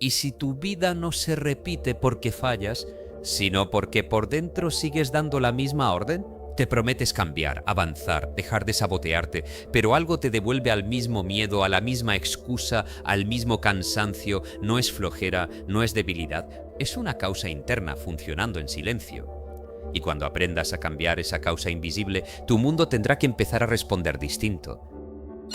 Y si tu vida no se repite porque fallas, sino porque por dentro sigues dando la misma orden, te prometes cambiar, avanzar, dejar de sabotearte, pero algo te devuelve al mismo miedo, a la misma excusa, al mismo cansancio. No es flojera, no es debilidad, es una causa interna funcionando en silencio. Y cuando aprendas a cambiar esa causa invisible, tu mundo tendrá que empezar a responder distinto.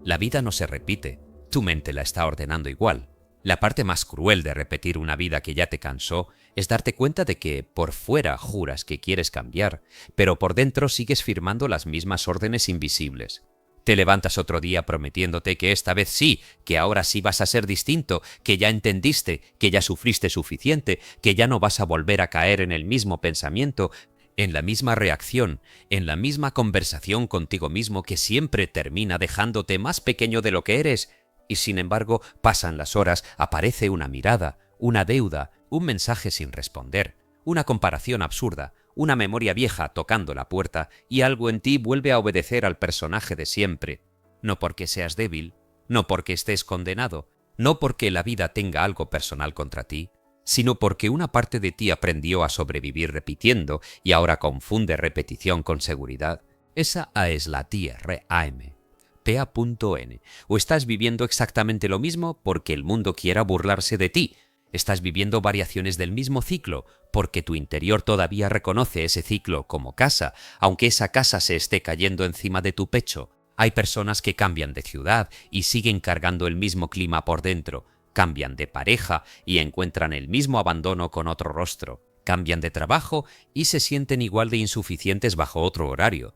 La vida no se repite, tu mente la está ordenando igual. La parte más cruel de repetir una vida que ya te cansó es darte cuenta de que por fuera juras que quieres cambiar, pero por dentro sigues firmando las mismas órdenes invisibles. Te levantas otro día prometiéndote que esta vez sí, que ahora sí vas a ser distinto, que ya entendiste, que ya sufriste suficiente, que ya no vas a volver a caer en el mismo pensamiento, en la misma reacción, en la misma conversación contigo mismo que siempre termina dejándote más pequeño de lo que eres. Y sin embargo, pasan las horas, aparece una mirada, una deuda, un mensaje sin responder, una comparación absurda, una memoria vieja tocando la puerta y algo en ti vuelve a obedecer al personaje de siempre. No porque seas débil, no porque estés condenado, no porque la vida tenga algo personal contra ti, sino porque una parte de ti aprendió a sobrevivir repitiendo y ahora confunde repetición con seguridad. Esa es la TRAM. PA.N. O estás viviendo exactamente lo mismo porque el mundo quiera burlarse de ti. Estás viviendo variaciones del mismo ciclo porque tu interior todavía reconoce ese ciclo como casa, aunque esa casa se esté cayendo encima de tu pecho. Hay personas que cambian de ciudad y siguen cargando el mismo clima por dentro. Cambian de pareja y encuentran el mismo abandono con otro rostro. Cambian de trabajo y se sienten igual de insuficientes bajo otro horario.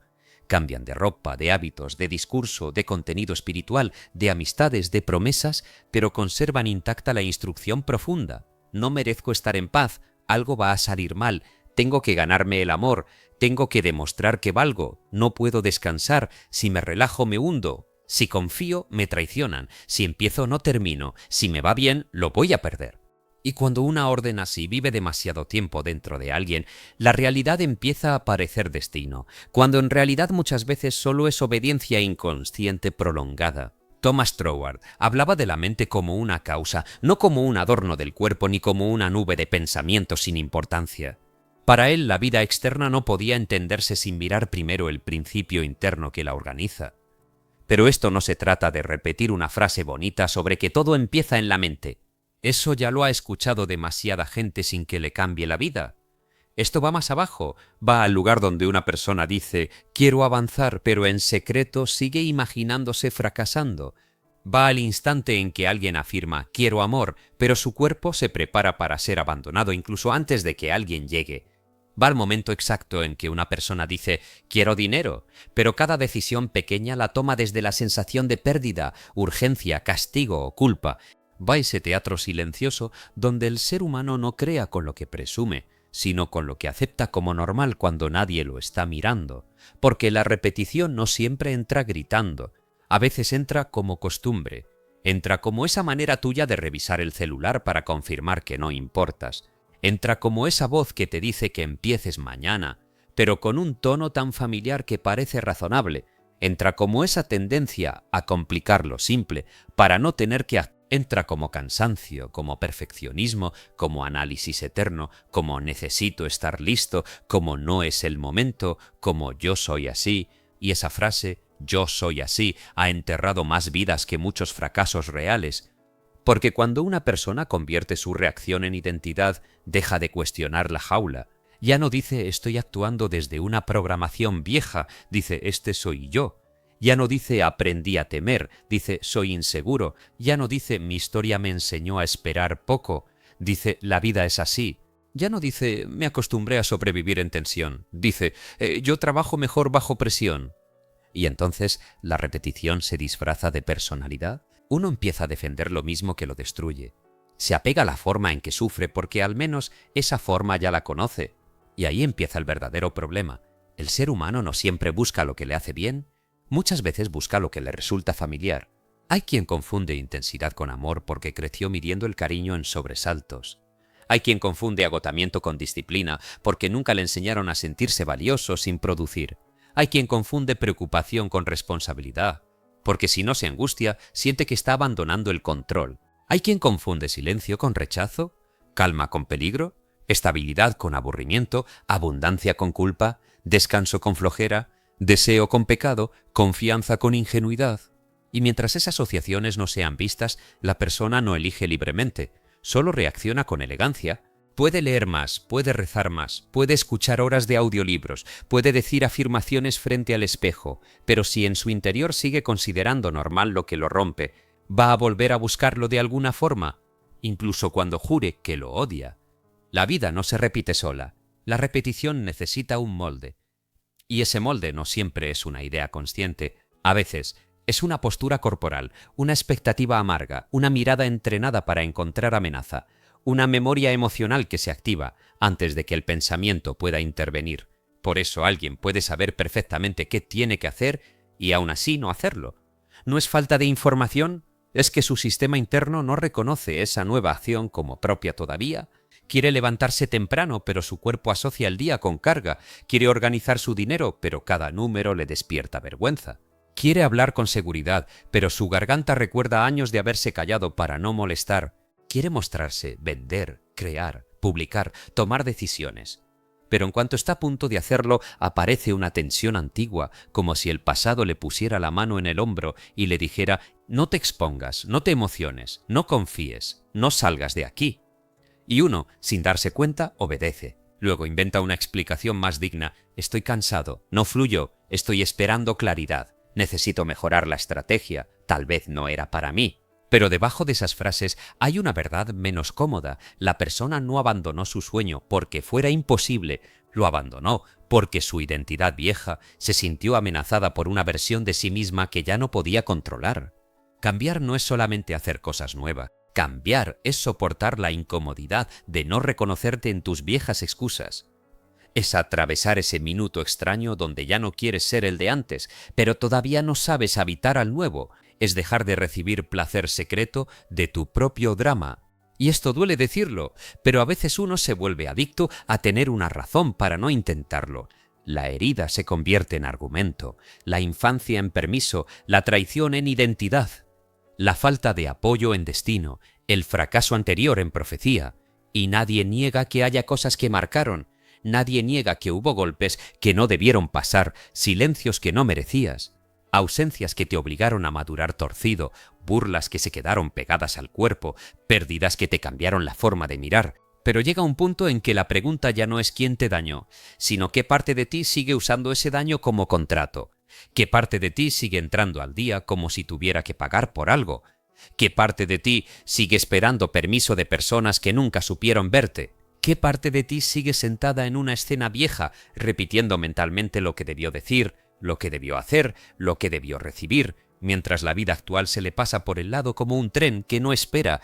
Cambian de ropa, de hábitos, de discurso, de contenido espiritual, de amistades, de promesas, pero conservan intacta la instrucción profunda. No merezco estar en paz, algo va a salir mal, tengo que ganarme el amor, tengo que demostrar que valgo, no puedo descansar, si me relajo me hundo, si confío me traicionan, si empiezo no termino, si me va bien lo voy a perder. Y cuando una orden así vive demasiado tiempo dentro de alguien, la realidad empieza a parecer destino, cuando en realidad muchas veces solo es obediencia inconsciente prolongada. Thomas Troward hablaba de la mente como una causa, no como un adorno del cuerpo ni como una nube de pensamientos sin importancia. Para él, la vida externa no podía entenderse sin mirar primero el principio interno que la organiza. Pero esto no se trata de repetir una frase bonita sobre que todo empieza en la mente. Eso ya lo ha escuchado demasiada gente sin que le cambie la vida. Esto va más abajo, va al lugar donde una persona dice «quiero avanzar», pero en secreto sigue imaginándose fracasando. Va al instante en que alguien afirma «quiero amor», pero su cuerpo se prepara para ser abandonado incluso antes de que alguien llegue. Va al momento exacto en que una persona dice «quiero dinero», pero cada decisión pequeña la toma desde la sensación de pérdida, urgencia, castigo o culpa. Va ese teatro silencioso donde el ser humano no crea con lo que presume, sino con lo que acepta como normal cuando nadie lo está mirando, porque la repetición no siempre entra gritando, a veces entra como costumbre, entra como esa manera tuya de revisar el celular para confirmar que no importas, entra como esa voz que te dice que empieces mañana, pero con un tono tan familiar que parece razonable, entra como esa tendencia a complicar lo simple para no tener que actuar. Entra como cansancio, como perfeccionismo, como análisis eterno, como necesito estar listo, como no es el momento, como yo soy así. Y esa frase, yo soy así, ha enterrado más vidas que muchos fracasos reales. Porque cuando una persona convierte su reacción en identidad, deja de cuestionar la jaula. Ya no dice estoy actuando desde una programación vieja, dice este soy yo. Ya no dice aprendí a temer, dice soy inseguro. Ya no dice mi historia me enseñó a esperar poco, dice la vida es así. Ya no dice me acostumbré a sobrevivir en tensión, dice yo trabajo mejor bajo presión. Y entonces la repetición se disfraza de personalidad. Uno empieza a defender lo mismo que lo destruye. Se apega a la forma en que sufre porque al menos esa forma ya la conoce. Y ahí empieza el verdadero problema. El ser humano no siempre busca lo que le hace bien. Muchas veces busca lo que le resulta familiar. Hay quien confunde intensidad con amor porque creció midiendo el cariño en sobresaltos. Hay quien confunde agotamiento con disciplina porque nunca le enseñaron a sentirse valioso sin producir. Hay quien confunde preocupación con responsabilidad porque si no se angustia siente que está abandonando el control. Hay quien confunde silencio con rechazo, calma con peligro, estabilidad con aburrimiento, abundancia con culpa, descanso con flojera, deseo con pecado, confianza con ingenuidad. Y mientras esas asociaciones no sean vistas, la persona no elige libremente, solo reacciona con elegancia. Puede leer más, puede rezar más, puede escuchar horas de audiolibros, puede decir afirmaciones frente al espejo, pero si en su interior sigue considerando normal lo que lo rompe, ¿va a volver a buscarlo de alguna forma? Incluso cuando jure que lo odia. La vida no se repite sola, la repetición necesita un molde. Y ese molde no siempre es una idea consciente, a veces es una postura corporal, una expectativa amarga, una mirada entrenada para encontrar amenaza, una memoria emocional que se activa antes de que el pensamiento pueda intervenir. Por eso alguien puede saber perfectamente qué tiene que hacer y aún así no hacerlo. ¿No es falta de información? ¿Es que su sistema interno no reconoce esa nueva acción como propia todavía? Quiere levantarse temprano, pero su cuerpo asocia el día con carga. Quiere organizar su dinero, pero cada número le despierta vergüenza. Quiere hablar con seguridad, pero su garganta recuerda años de haberse callado para no molestar. Quiere mostrarse, vender, crear, publicar, tomar decisiones. Pero en cuanto está a punto de hacerlo, aparece una tensión antigua, como si el pasado le pusiera la mano en el hombro y le dijera: no te expongas, no te emociones, no confíes, no salgas de aquí. Y uno, sin darse cuenta, obedece. Luego inventa una explicación más digna: estoy cansado, no fluyo, estoy esperando claridad, necesito mejorar la estrategia, tal vez no era para mí. Pero debajo de esas frases hay una verdad menos cómoda. La persona no abandonó su sueño porque fuera imposible, lo abandonó porque su identidad vieja se sintió amenazada por una versión de sí misma que ya no podía controlar. Cambiar no es solamente hacer cosas nuevas. Cambiar es soportar la incomodidad de no reconocerte en tus viejas excusas. Es atravesar ese minuto extraño donde ya no quieres ser el de antes, pero todavía no sabes habitar al nuevo. Es dejar de recibir placer secreto de tu propio drama. Y esto duele decirlo, pero a veces uno se vuelve adicto a tener una razón para no intentarlo. La herida se convierte en argumento, la infancia en permiso, la traición en identidad, la falta de apoyo en destino, el fracaso anterior en profecía. Y nadie niega que haya cosas que marcaron, nadie niega que hubo golpes que no debieron pasar, silencios que no merecías. Ausencias que te obligaron a madurar torcido, burlas que se quedaron pegadas al cuerpo, pérdidas que te cambiaron la forma de mirar. Pero llega un punto en que la pregunta ya no es quién te dañó, sino qué parte de ti sigue usando ese daño como contrato, qué parte de ti sigue entrando al día como si tuviera que pagar por algo, qué parte de ti sigue esperando permiso de personas que nunca supieron verte. ¿Qué parte de ti sigue sentada en una escena vieja, repitiendo mentalmente lo que debió decir, lo que debió hacer, lo que debió recibir, mientras la vida actual se le pasa por el lado como un tren que no espera?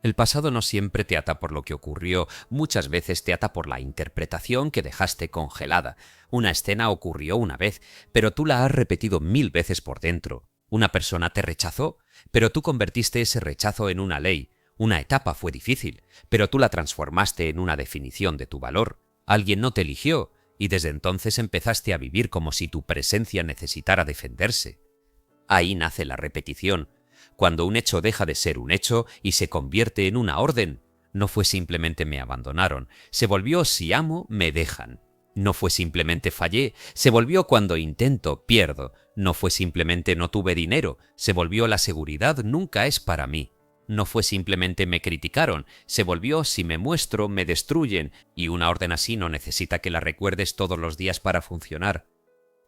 El pasado no siempre te ata por lo que ocurrió, muchas veces te ata por la interpretación que dejaste congelada. Una escena ocurrió una vez, pero tú la has repetido 1000 veces por dentro. Una persona te rechazó, pero tú convertiste ese rechazo en una ley. Una etapa fue difícil, pero tú la transformaste en una definición de tu valor. Alguien no te eligió, y desde entonces empezaste a vivir como si tu presencia necesitara defenderse. Ahí nace la repetición. Cuando un hecho deja de ser un hecho y se convierte en una orden, no fue simplemente me abandonaron, se volvió si amo, me dejan. No fue simplemente fallé, se volvió cuando intento, pierdo. No fue simplemente no tuve dinero, se volvió la seguridad nunca es para mí. No fue simplemente me criticaron, se volvió si me muestro, me destruyen, y una orden así no necesita que la recuerdes todos los días para funcionar.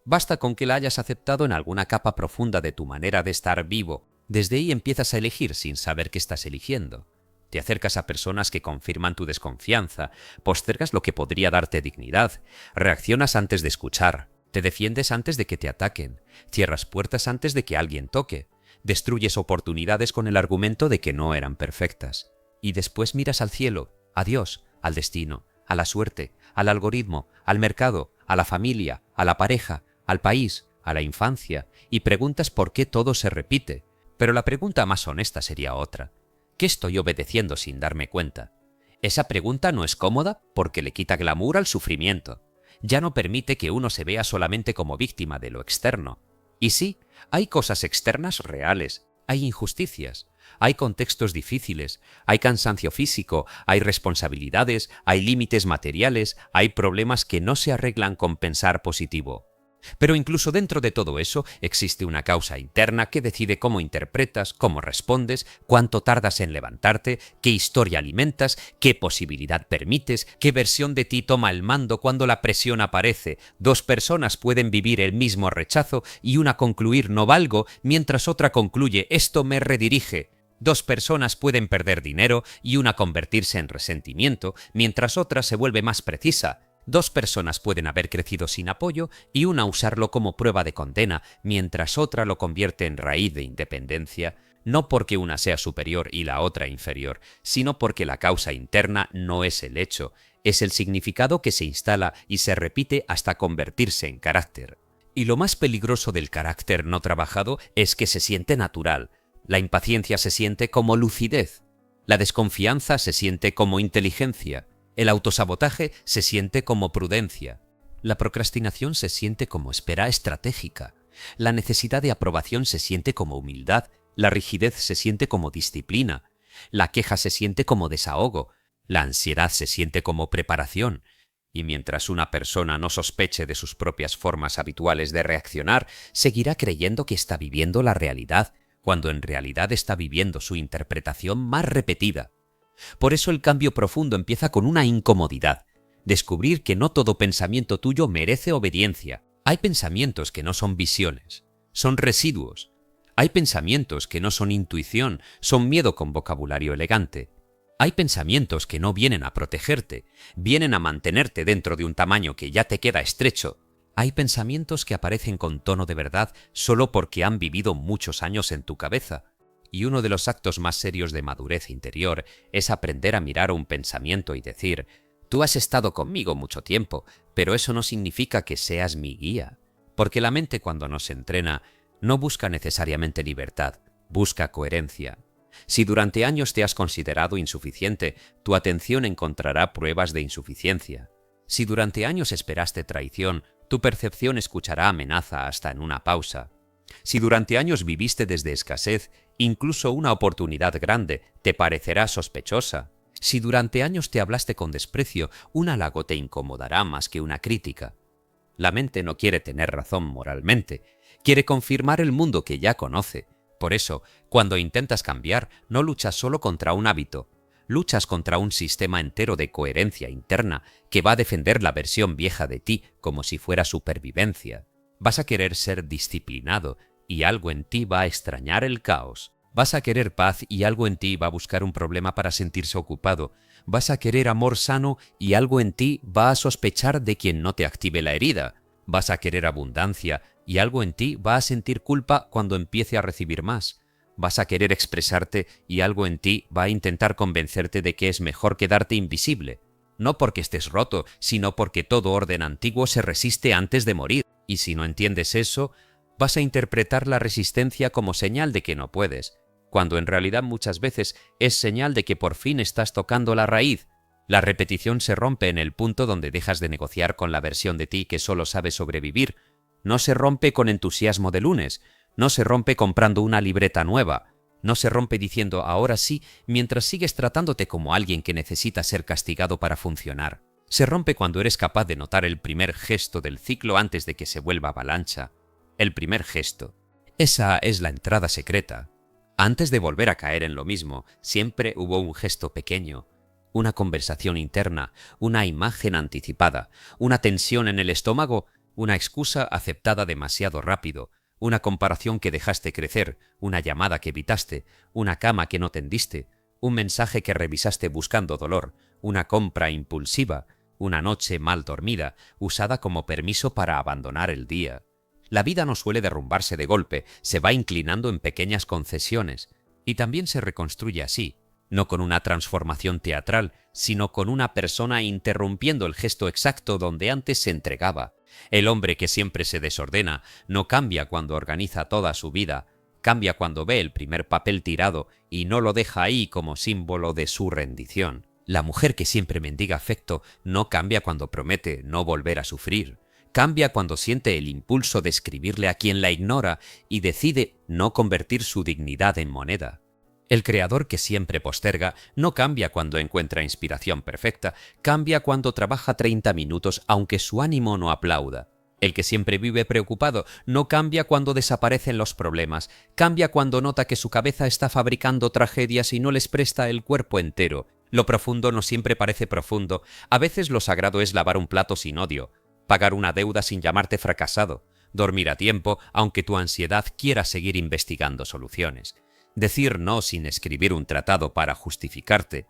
Basta con que la hayas aceptado en alguna capa profunda de tu manera de estar vivo. Desde ahí empiezas a elegir sin saber qué estás eligiendo. Te acercas a personas que confirman tu desconfianza, postergas lo que podría darte dignidad, reaccionas antes de escuchar, te defiendes antes de que te ataquen, cierras puertas antes de que alguien toque. Destruyes oportunidades con el argumento de que no eran perfectas. Y después miras al cielo, a Dios, al destino, a la suerte, al algoritmo, al mercado, a la familia, a la pareja, al país, a la infancia, y preguntas por qué todo se repite. Pero la pregunta más honesta sería otra. ¿Qué estoy obedeciendo sin darme cuenta? Esa pregunta no es cómoda porque le quita glamour al sufrimiento. Ya no permite que uno se vea solamente como víctima de lo externo. Y sí, hay cosas externas reales, hay injusticias. Hay contextos difíciles, hay cansancio físico, hay responsabilidades, hay límites materiales, hay problemas que no se arreglan con pensar positivo. Pero incluso dentro de todo eso existe una causa interna que decide cómo interpretas, cómo respondes, cuánto tardas en levantarte, qué historia alimentas, qué posibilidad permites, qué versión de ti toma el mando cuando la presión aparece. Dos personas pueden vivir el mismo rechazo y una concluir no valgo, mientras otra concluye esto me redirige. Dos personas pueden perder dinero y una convertirse en resentimiento, mientras otra se vuelve más precisa. Dos personas pueden haber crecido sin apoyo y una usarlo como prueba de condena, mientras otra lo convierte en raíz de independencia, no porque una sea superior y la otra inferior, sino porque la causa interna no es el hecho, es el significado que se instala y se repite hasta convertirse en carácter. Y lo más peligroso del carácter no trabajado es que se siente natural. La impaciencia se siente como lucidez. La desconfianza se siente como inteligencia. El autosabotaje se siente como prudencia. La procrastinación se siente como espera estratégica. La necesidad de aprobación se siente como humildad. La rigidez se siente como disciplina. La queja se siente como desahogo. La ansiedad se siente como preparación. Y mientras una persona no sospeche de sus propias formas habituales de reaccionar, seguirá creyendo que está viviendo la realidad, cuando en realidad está viviendo su interpretación más repetida. Por eso el cambio profundo empieza con una incomodidad. Descubrir que no todo pensamiento tuyo merece obediencia. Hay pensamientos que no son visiones, son residuos. Hay pensamientos que no son intuición, son miedo con vocabulario elegante. Hay pensamientos que no vienen a protegerte, vienen a mantenerte dentro de un tamaño que ya te queda estrecho. Hay pensamientos que aparecen con tono de verdad solo porque han vivido muchos años en tu cabeza. Y uno de los actos más serios de madurez interior es aprender a mirar un pensamiento y decir: tú has estado conmigo mucho tiempo, pero eso no significa que seas mi guía. Porque la mente, cuando nos entrena, no busca necesariamente libertad, busca coherencia. Si durante años te has considerado insuficiente, tu atención encontrará pruebas de insuficiencia. Si durante años esperaste traición, tu percepción escuchará amenaza hasta en una pausa. Si durante años viviste desde escasez, incluso una oportunidad grande te parecerá sospechosa. Si durante años te hablaste con desprecio, un halago te incomodará más que una crítica. La mente no quiere tener razón moralmente, quiere confirmar el mundo que ya conoce. Por eso, cuando intentas cambiar, no luchas solo contra un hábito, luchas contra un sistema entero de coherencia interna que va a defender la versión vieja de ti como si fuera supervivencia. Vas a querer ser disciplinado y algo en ti va a extrañar el caos. Vas a querer paz y algo en ti va a buscar un problema para sentirse ocupado. Vas a querer amor sano y algo en ti va a sospechar de quien no te active la herida. Vas a querer abundancia y algo en ti va a sentir culpa cuando empiece a recibir más. Vas a querer expresarte y algo en ti va a intentar convencerte de que es mejor quedarte invisible. No porque estés roto, sino porque todo orden antiguo se resiste antes de morir. Y si no entiendes eso, vas a interpretar la resistencia como señal de que no puedes, cuando en realidad muchas veces es señal de que por fin estás tocando la raíz. La repetición se rompe en el punto donde dejas de negociar con la versión de ti que solo sabe sobrevivir. No se rompe con entusiasmo de lunes, no se rompe comprando una libreta nueva, no se rompe diciendo ahora sí mientras sigues tratándote como alguien que necesita ser castigado para funcionar. Se rompe cuando eres capaz de notar el primer gesto del ciclo antes de que se vuelva avalancha. El primer gesto. Esa es la entrada secreta. Antes de volver a caer en lo mismo, siempre hubo un gesto pequeño, una conversación interna, una imagen anticipada, una tensión en el estómago, una excusa aceptada demasiado rápido, una comparación que dejaste crecer, una llamada que evitaste, una cama que no tendiste, un mensaje que revisaste buscando dolor, una compra impulsiva, una noche mal dormida, usada como permiso para abandonar el día. La vida no suele derrumbarse de golpe, se va inclinando en pequeñas concesiones, y también se reconstruye así, no con una transformación teatral, sino con una persona interrumpiendo el gesto exacto donde antes se entregaba. El hombre que siempre se desordena no cambia cuando organiza toda su vida, cambia cuando ve el primer papel tirado y no lo deja ahí como símbolo de su rendición. La mujer que siempre mendiga afecto no cambia cuando promete no volver a sufrir. Cambia cuando siente el impulso de escribirle a quien la ignora y decide no convertir su dignidad en moneda. El creador que siempre posterga no cambia cuando encuentra inspiración perfecta, cambia cuando trabaja 30 minutos aunque su ánimo no aplauda. El que siempre vive preocupado no cambia cuando desaparecen los problemas, cambia cuando nota que su cabeza está fabricando tragedias y no les presta el cuerpo entero. Lo profundo no siempre parece profundo, a veces lo sagrado es lavar un plato sin odio, pagar una deuda sin llamarte fracasado, dormir a tiempo aunque tu ansiedad quiera seguir investigando soluciones. Decir no sin escribir un tratado para justificarte.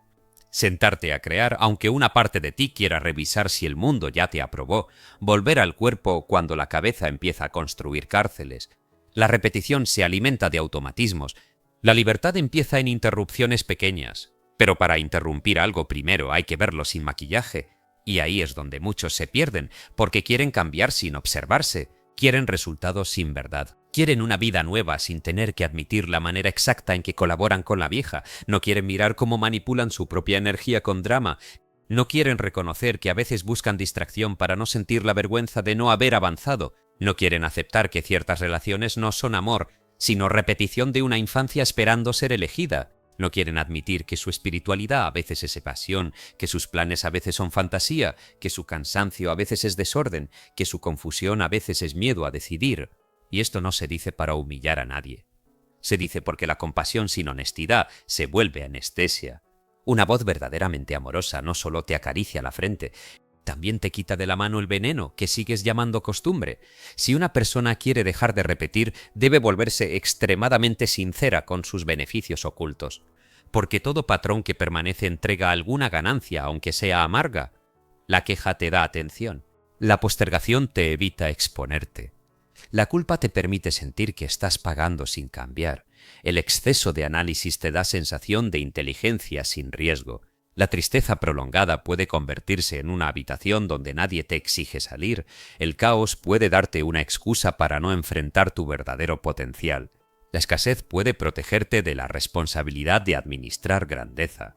Sentarte a crear aunque una parte de ti quiera revisar si el mundo ya te aprobó. Volver al cuerpo cuando la cabeza empieza a construir cárceles. La repetición se alimenta de automatismos. La libertad empieza en interrupciones pequeñas. Pero para interrumpir algo primero hay que verlo sin maquillaje. Y ahí es donde muchos se pierden, porque quieren cambiar sin observarse. Quieren resultados sin verdad. Quieren una vida nueva sin tener que admitir la manera exacta en que colaboran con la vieja. No quieren mirar cómo manipulan su propia energía con drama. No quieren reconocer que a veces buscan distracción para no sentir la vergüenza de no haber avanzado. No quieren aceptar que ciertas relaciones no son amor, sino repetición de una infancia esperando ser elegida. No quieren admitir que su espiritualidad a veces es evasión, que sus planes a veces son fantasía, que su cansancio a veces es desorden, que su confusión a veces es miedo a decidir. Y esto no se dice para humillar a nadie. Se dice porque la compasión sin honestidad se vuelve anestesia. Una voz verdaderamente amorosa no solo te acaricia la frente, también te quita de la mano el veneno que sigues llamando costumbre. Si una persona quiere dejar de repetir, debe volverse extremadamente sincera con sus beneficios ocultos. Porque todo patrón que permanece entrega alguna ganancia, aunque sea amarga. La queja te da atención. La postergación te evita exponerte. La culpa te permite sentir que estás pagando sin cambiar. El exceso de análisis te da sensación de inteligencia sin riesgo. La tristeza prolongada puede convertirse en una habitación donde nadie te exige salir. El caos puede darte una excusa para no enfrentar tu verdadero potencial. La escasez puede protegerte de la responsabilidad de administrar grandeza.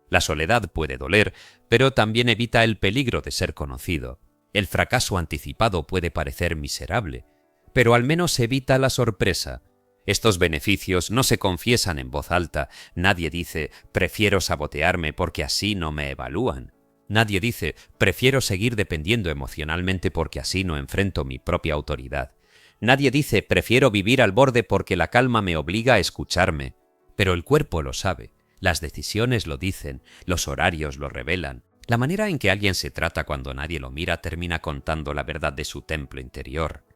La soledad puede doler, pero también evita el peligro de ser conocido. El fracaso anticipado puede parecer miserable, pero al menos evita la sorpresa. Estos beneficios no se confiesan en voz alta. Nadie dice, prefiero sabotearme porque así no me evalúan. Nadie dice, prefiero seguir dependiendo emocionalmente porque así no enfrento mi propia autoridad. Nadie dice, prefiero vivir al borde porque la calma me obliga a escucharme. Pero el cuerpo lo sabe, las decisiones lo dicen, los horarios lo revelan. La manera en que alguien se trata cuando nadie lo mira termina contando la verdad de su templo interior.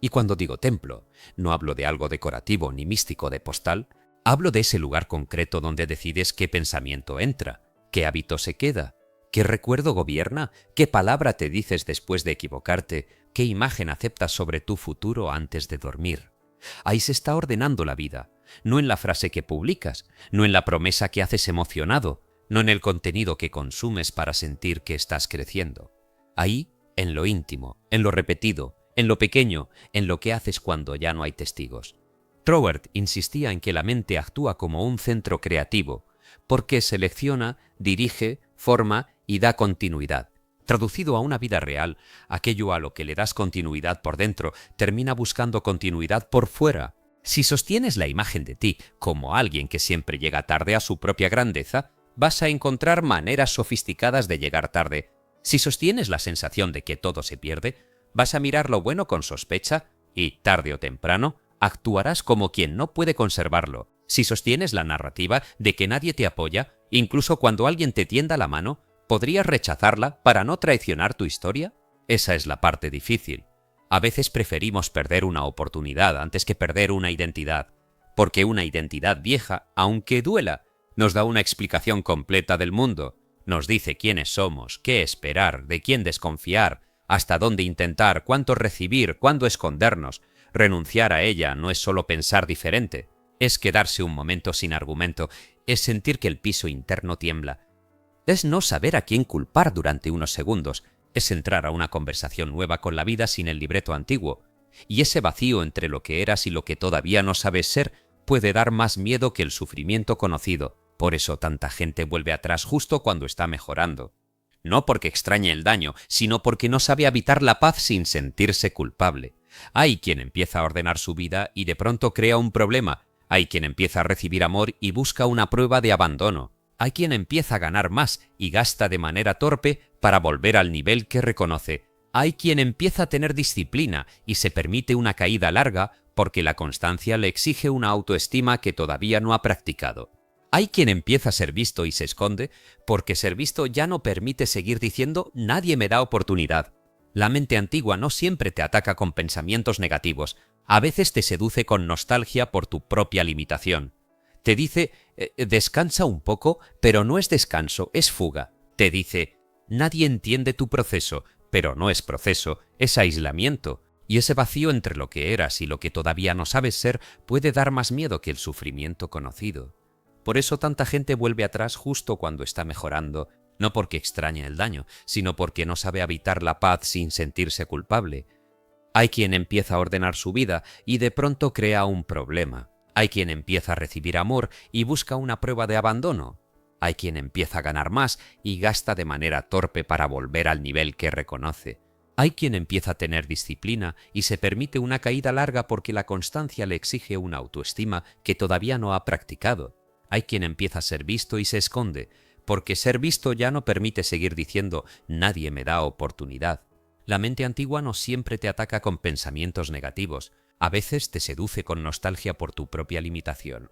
Y cuando digo templo, no hablo de algo decorativo ni místico de postal, hablo de ese lugar concreto donde decides qué pensamiento entra, qué hábito se queda, qué recuerdo gobierna, qué palabra te dices después de equivocarte, qué imagen aceptas sobre tu futuro antes de dormir. Ahí se está ordenando la vida, no en la frase que publicas, no en la promesa que haces emocionado, no en el contenido que consumes para sentir que estás creciendo. Ahí, en lo íntimo, en lo repetido, en lo pequeño, en lo que haces cuando ya no hay testigos. Troward insistía en que la mente actúa como un centro creativo, porque selecciona, dirige, forma y da continuidad. Traducido a una vida real, aquello a lo que le das continuidad por dentro termina buscando continuidad por fuera. Si sostienes la imagen de ti como alguien que siempre llega tarde a su propia grandeza, vas a encontrar maneras sofisticadas de llegar tarde. Si sostienes la sensación de que todo se pierde, vas a mirar lo bueno con sospecha y, tarde o temprano, actuarás como quien no puede conservarlo. Si sostienes la narrativa de que nadie te apoya, incluso cuando alguien te tienda la mano, ¿podrías rechazarla para no traicionar tu historia? Esa es la parte difícil. A veces preferimos perder una oportunidad antes que perder una identidad, porque una identidad vieja, aunque duela, nos da una explicación completa del mundo. Nos dice quiénes somos, qué esperar, de quién desconfiar, hasta dónde intentar, cuánto recibir, cuándo escondernos. Renunciar a ella no es solo pensar diferente, es quedarse un momento sin argumento, es sentir que el piso interno tiembla. Es no saber a quién culpar durante unos segundos, es entrar a una conversación nueva con la vida sin el libreto antiguo. Y ese vacío entre lo que eras y lo que todavía no sabes ser puede dar más miedo que el sufrimiento conocido. Por eso tanta gente vuelve atrás justo cuando está mejorando. No porque extrañe el daño, sino porque no sabe habitar la paz sin sentirse culpable. Hay quien empieza a ordenar su vida y de pronto crea un problema. Hay quien empieza a recibir amor y busca una prueba de abandono. Hay quien empieza a ganar más y gasta de manera torpe para volver al nivel que reconoce. Hay quien empieza a tener disciplina y se permite una caída larga porque la constancia le exige una autoestima que todavía no ha practicado. Hay quien empieza a ser visto y se esconde porque ser visto ya no permite seguir diciendo «nadie me da oportunidad». La mente antigua no siempre te ataca con pensamientos negativos, a veces te seduce con nostalgia por tu propia limitación. Te dice «descansa un poco», pero no es descanso, es fuga. Te dice «nadie entiende tu proceso», pero no es proceso, es aislamiento. Y ese vacío entre lo que eras y lo que todavía no sabes ser puede dar más miedo que el sufrimiento conocido. Por eso tanta gente vuelve atrás justo cuando está mejorando, no porque extrañe el daño, sino porque no sabe habitar la paz sin sentirse culpable. Hay quien empieza a ordenar su vida y de pronto crea un problema. Hay quien empieza a recibir amor y busca una prueba de abandono. Hay quien empieza a ganar más y gasta de manera torpe para volver al nivel que reconoce. Hay quien empieza a tener disciplina y se permite una caída larga porque la constancia le exige una autoestima que todavía no ha practicado. Hay quien empieza a ser visto y se esconde, porque ser visto ya no permite seguir diciendo «nadie me da oportunidad». La mente antigua no siempre te ataca con pensamientos negativos, a veces te seduce con nostalgia por tu propia limitación.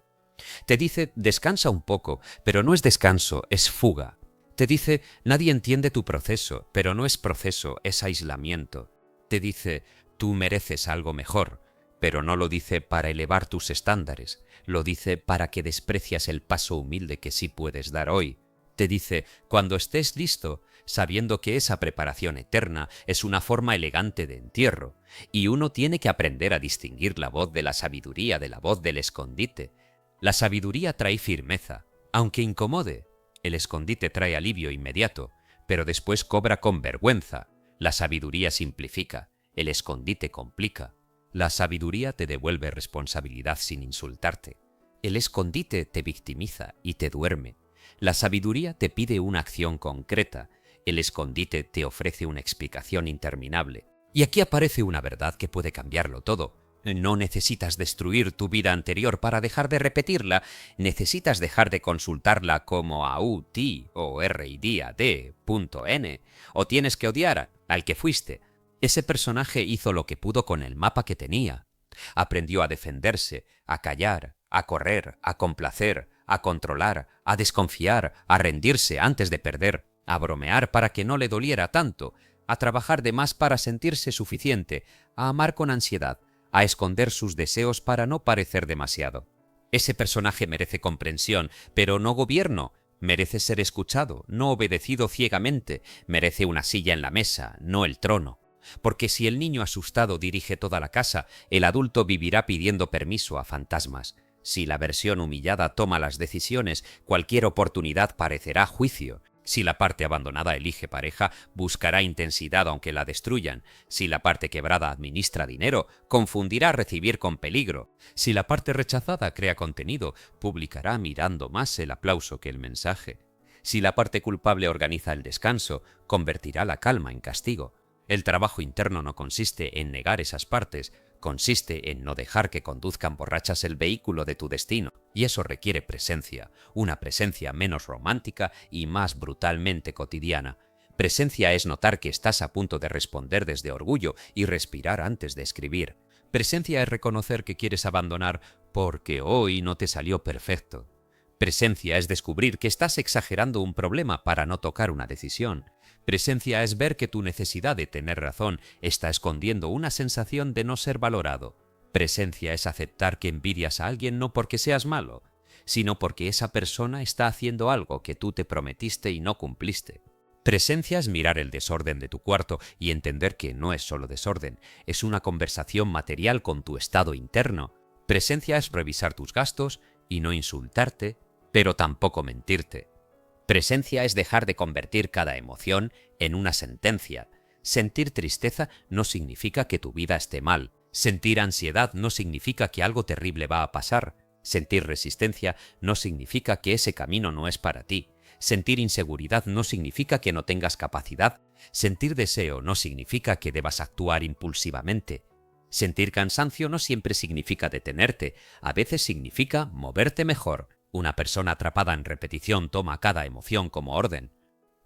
Te dice «descansa un poco», pero no es descanso, es fuga. Te dice «nadie entiende tu proceso», pero no es proceso, es aislamiento. Te dice «tú mereces algo mejor», pero no lo dice para elevar tus estándares, lo dice para que desprecias el paso humilde que sí puedes dar hoy. Te dice «cuando estés listo», sabiendo que esa preparación eterna es una forma elegante de entierro, y uno tiene que aprender a distinguir la voz de la sabiduría de la voz del escondite. La sabiduría trae firmeza, aunque incomode. El escondite trae alivio inmediato, pero después cobra con vergüenza. La sabiduría simplifica, el escondite complica. La sabiduría te devuelve responsabilidad sin insultarte. El escondite te victimiza y te duerme. La sabiduría te pide una acción concreta. El escondite te ofrece una explicación interminable. Y aquí aparece una verdad que puede cambiarlo todo. No necesitas destruir tu vida anterior para dejar de repetirla, necesitas dejar de consultarla como a U, T o R y D a D, punto N, o tienes que odiar al que fuiste. Ese personaje hizo lo que pudo con el mapa que tenía. Aprendió a defenderse, a callar, a correr, a complacer, a controlar, a desconfiar, a rendirse antes de perder, a bromear para que no le doliera tanto, a trabajar de más para sentirse suficiente, a amar con ansiedad, a esconder sus deseos para no parecer demasiado. Ese personaje merece comprensión, pero no gobierno. Merece ser escuchado, no obedecido ciegamente. Merece una silla en la mesa, no el trono. Porque si el niño asustado dirige toda la casa, el adulto vivirá pidiendo permiso a fantasmas. Si la versión humillada toma las decisiones, cualquier oportunidad parecerá juicio. Si la parte abandonada elige pareja, buscará intensidad aunque la destruyan. Si la parte quebrada administra dinero, confundirá recibir con peligro. Si la parte rechazada crea contenido, publicará mirando más el aplauso que el mensaje. Si la parte culpable organiza el descanso, convertirá la calma en castigo. El trabajo interno no consiste en negar esas partes, consiste en no dejar que conduzcan borrachas el vehículo de tu destino, y eso requiere presencia, una presencia menos romántica y más brutalmente cotidiana. Presencia es notar que estás a punto de responder desde orgullo y respirar antes de escribir. Presencia es reconocer que quieres abandonar porque hoy no te salió perfecto. Presencia es descubrir que estás exagerando un problema para no tocar una decisión. Presencia es ver que tu necesidad de tener razón está escondiendo una sensación de no ser valorado. Presencia es aceptar que envidias a alguien no porque seas malo, sino porque esa persona está haciendo algo que tú te prometiste y no cumpliste. Presencia es mirar el desorden de tu cuarto y entender que no es solo desorden, es una conversación material con tu estado interno. Presencia es revisar tus gastos y no insultarte, pero tampoco mentirte. Presencia es dejar de convertir cada emoción en una sentencia. Sentir tristeza no significa que tu vida esté mal. Sentir ansiedad no significa que algo terrible va a pasar. Sentir resistencia no significa que ese camino no es para ti. Sentir inseguridad no significa que no tengas capacidad. Sentir deseo no significa que debas actuar impulsivamente. Sentir cansancio no siempre significa detenerte, a veces significa moverte mejor. Una persona atrapada en repetición toma cada emoción como orden.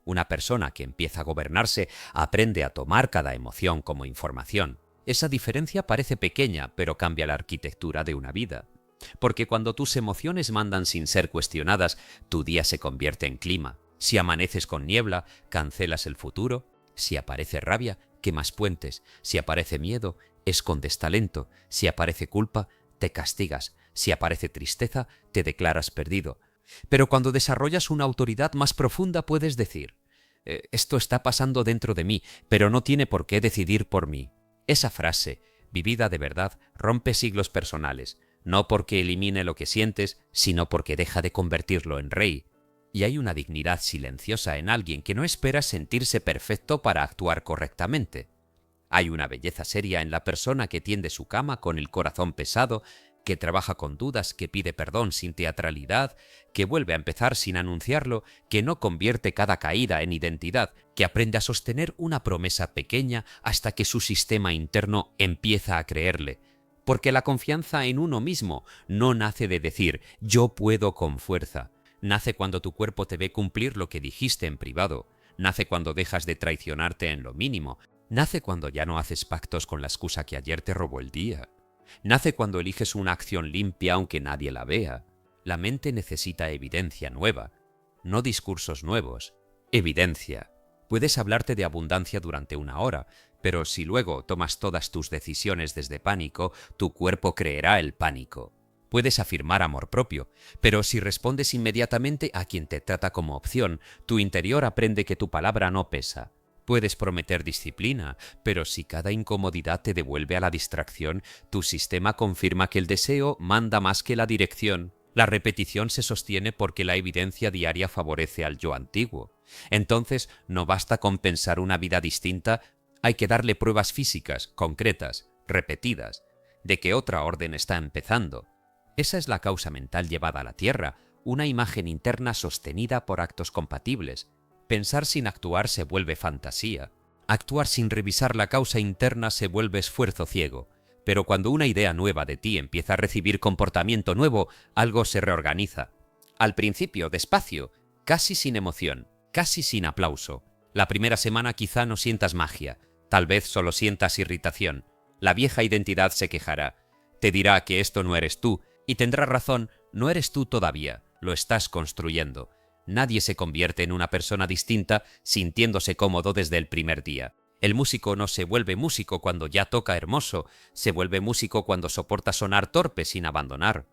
Una persona que empieza a gobernarse aprende a tomar cada emoción como información. Esa diferencia parece pequeña, pero cambia la arquitectura de una vida. Porque cuando tus emociones mandan sin ser cuestionadas, tu día se convierte en clima. Si amaneces con niebla, cancelas el futuro. Si aparece rabia, quemas puentes. Si aparece miedo, escondes talento. Si aparece culpa, te castigas. Si aparece tristeza, te declaras perdido. Pero cuando desarrollas una autoridad más profunda puedes decir, esto está pasando dentro de mí, pero no tiene por qué decidir por mí. Esa frase, vivida de verdad, rompe siglos personales, no porque elimine lo que sientes, sino porque deja de convertirlo en rey. Y hay una dignidad silenciosa en alguien que no espera sentirse perfecto para actuar correctamente. Hay una belleza seria en la persona que tiende su cama con el corazón pesado, que trabaja con dudas, que pide perdón sin teatralidad, que vuelve a empezar sin anunciarlo, que no convierte cada caída en identidad, que aprende a sostener una promesa pequeña hasta que su sistema interno empieza a creerle. Porque la confianza en uno mismo no nace de decir «yo puedo» con fuerza. Nace cuando tu cuerpo te ve cumplir lo que dijiste en privado. Nace cuando dejas de traicionarte en lo mínimo. Nace cuando ya no haces pactos con la excusa que ayer te robó el día. Nace cuando eliges una acción limpia aunque nadie la vea. La mente necesita evidencia nueva, no discursos nuevos. Evidencia. Puedes hablarte de abundancia durante una hora, pero si luego tomas todas tus decisiones desde pánico, tu cuerpo creerá el pánico. Puedes afirmar amor propio, pero si respondes inmediatamente a quien te trata como opción, tu interior aprende que tu palabra no pesa. Puedes prometer disciplina, pero si cada incomodidad te devuelve a la distracción, tu sistema confirma que el deseo manda más que la dirección. La repetición se sostiene porque la evidencia diaria favorece al yo antiguo. Entonces, no basta con pensar una vida distinta, hay que darle pruebas físicas, concretas, repetidas, de que otra orden está empezando. Esa es la causa mental llevada a la tierra, una imagen interna sostenida por actos compatibles. Pensar sin actuar se vuelve fantasía. Actuar sin revisar la causa interna se vuelve esfuerzo ciego. Pero cuando una idea nueva de ti empieza a recibir comportamiento nuevo, algo se reorganiza. Al principio, despacio, casi sin emoción, casi sin aplauso. La primera semana quizá no sientas magia, tal vez solo sientas irritación. La vieja identidad se quejará. Te dirá que esto no eres tú, y tendrá razón, no eres tú todavía, lo estás construyendo. Nadie se convierte en una persona distinta sintiéndose cómodo desde el primer día. El músico no se vuelve músico cuando ya toca hermoso, se vuelve músico cuando soporta sonar torpe sin abandonar.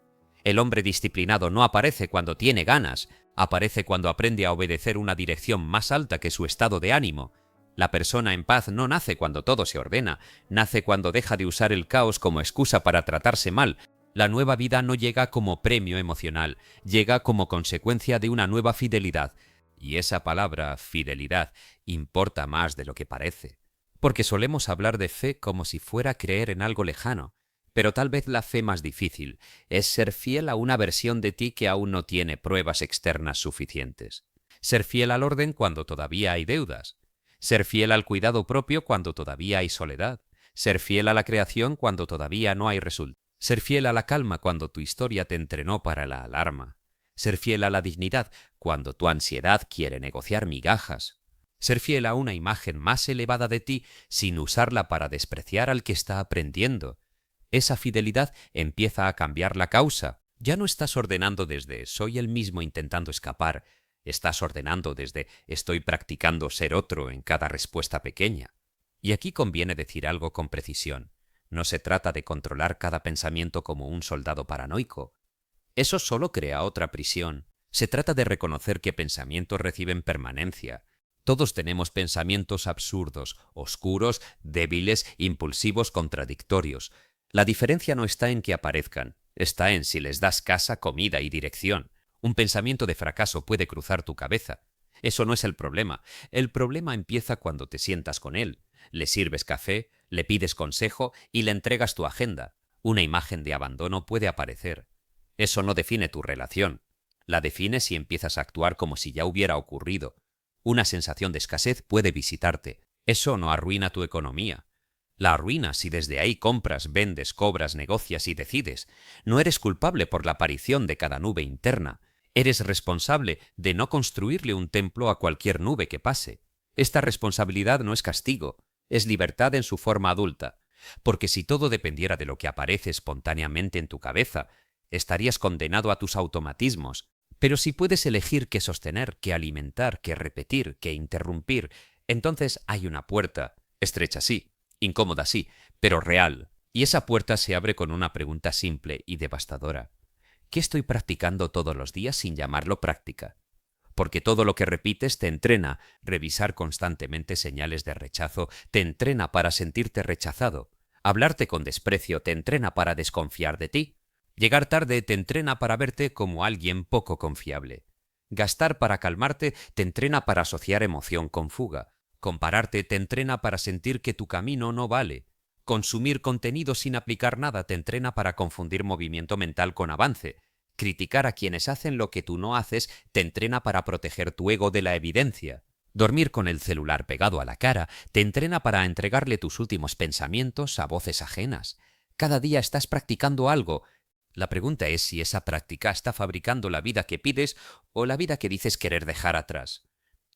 El hombre disciplinado no aparece cuando tiene ganas, aparece cuando aprende a obedecer una dirección más alta que su estado de ánimo. La persona en paz no nace cuando todo se ordena, nace cuando deja de usar el caos como excusa para tratarse mal. La nueva vida no llega como premio emocional, llega como consecuencia de una nueva fidelidad. Y esa palabra, fidelidad, importa más de lo que parece. Porque solemos hablar de fe como si fuera creer en algo lejano. Pero tal vez la fe más difícil es ser fiel a una versión de ti que aún no tiene pruebas externas suficientes. Ser fiel al orden cuando todavía hay deudas. Ser fiel al cuidado propio cuando todavía hay soledad. Ser fiel a la creación cuando todavía no hay resultado. Ser fiel a la calma cuando tu historia te entrenó para la alarma. Ser fiel a la dignidad cuando tu ansiedad quiere negociar migajas. Ser fiel a una imagen más elevada de ti sin usarla para despreciar al que está aprendiendo. Esa fidelidad empieza a cambiar la causa. Ya no estás ordenando desde soy el mismo intentando escapar. Estás ordenando desde estoy practicando ser otro en cada respuesta pequeña. Y aquí conviene decir algo con precisión. No se trata de controlar cada pensamiento como un soldado paranoico. Eso solo crea otra prisión. Se trata de reconocer que pensamientos reciben permanencia. Todos tenemos pensamientos absurdos, oscuros, débiles, impulsivos, contradictorios. La diferencia no está en que aparezcan, está en si les das casa, comida y dirección. Un pensamiento de fracaso puede cruzar tu cabeza. Eso no es el problema. El problema empieza cuando te sientas con él. Le sirves café, le pides consejo y le entregas tu agenda. Una imagen de abandono puede aparecer. Eso no define tu relación. La define si empiezas a actuar como si ya hubiera ocurrido. Una sensación de escasez puede visitarte. Eso no arruina tu economía. La arruinas si desde ahí compras, vendes, cobras, negocias y decides. No eres culpable por la aparición de cada nube interna. Eres responsable de no construirle un templo a cualquier nube que pase. Esta responsabilidad no es castigo, es libertad en su forma adulta. Porque si todo dependiera de lo que aparece espontáneamente en tu cabeza, estarías condenado a tus automatismos. Pero si puedes elegir qué sostener, qué alimentar, qué repetir, qué interrumpir, entonces hay una puerta, estrecha sí, incómoda sí, pero real. Y esa puerta se abre con una pregunta simple y devastadora. ¿Qué estoy practicando todos los días sin llamarlo práctica? Porque todo lo que repites te entrena. Revisar constantemente señales de rechazo te entrena para sentirte rechazado. Hablarte con desprecio te entrena para desconfiar de ti. Llegar tarde te entrena para verte como alguien poco confiable. Gastar para calmarte te entrena para asociar emoción con fuga. Compararte te entrena para sentir que tu camino no vale. Consumir contenido sin aplicar nada te entrena para confundir movimiento mental con avance. Criticar a quienes hacen lo que tú no haces te entrena para proteger tu ego de la evidencia. Dormir con el celular pegado a la cara te entrena para entregarle tus últimos pensamientos a voces ajenas. Cada día estás practicando algo. La pregunta es si esa práctica está fabricando la vida que pides o la vida que dices querer dejar atrás.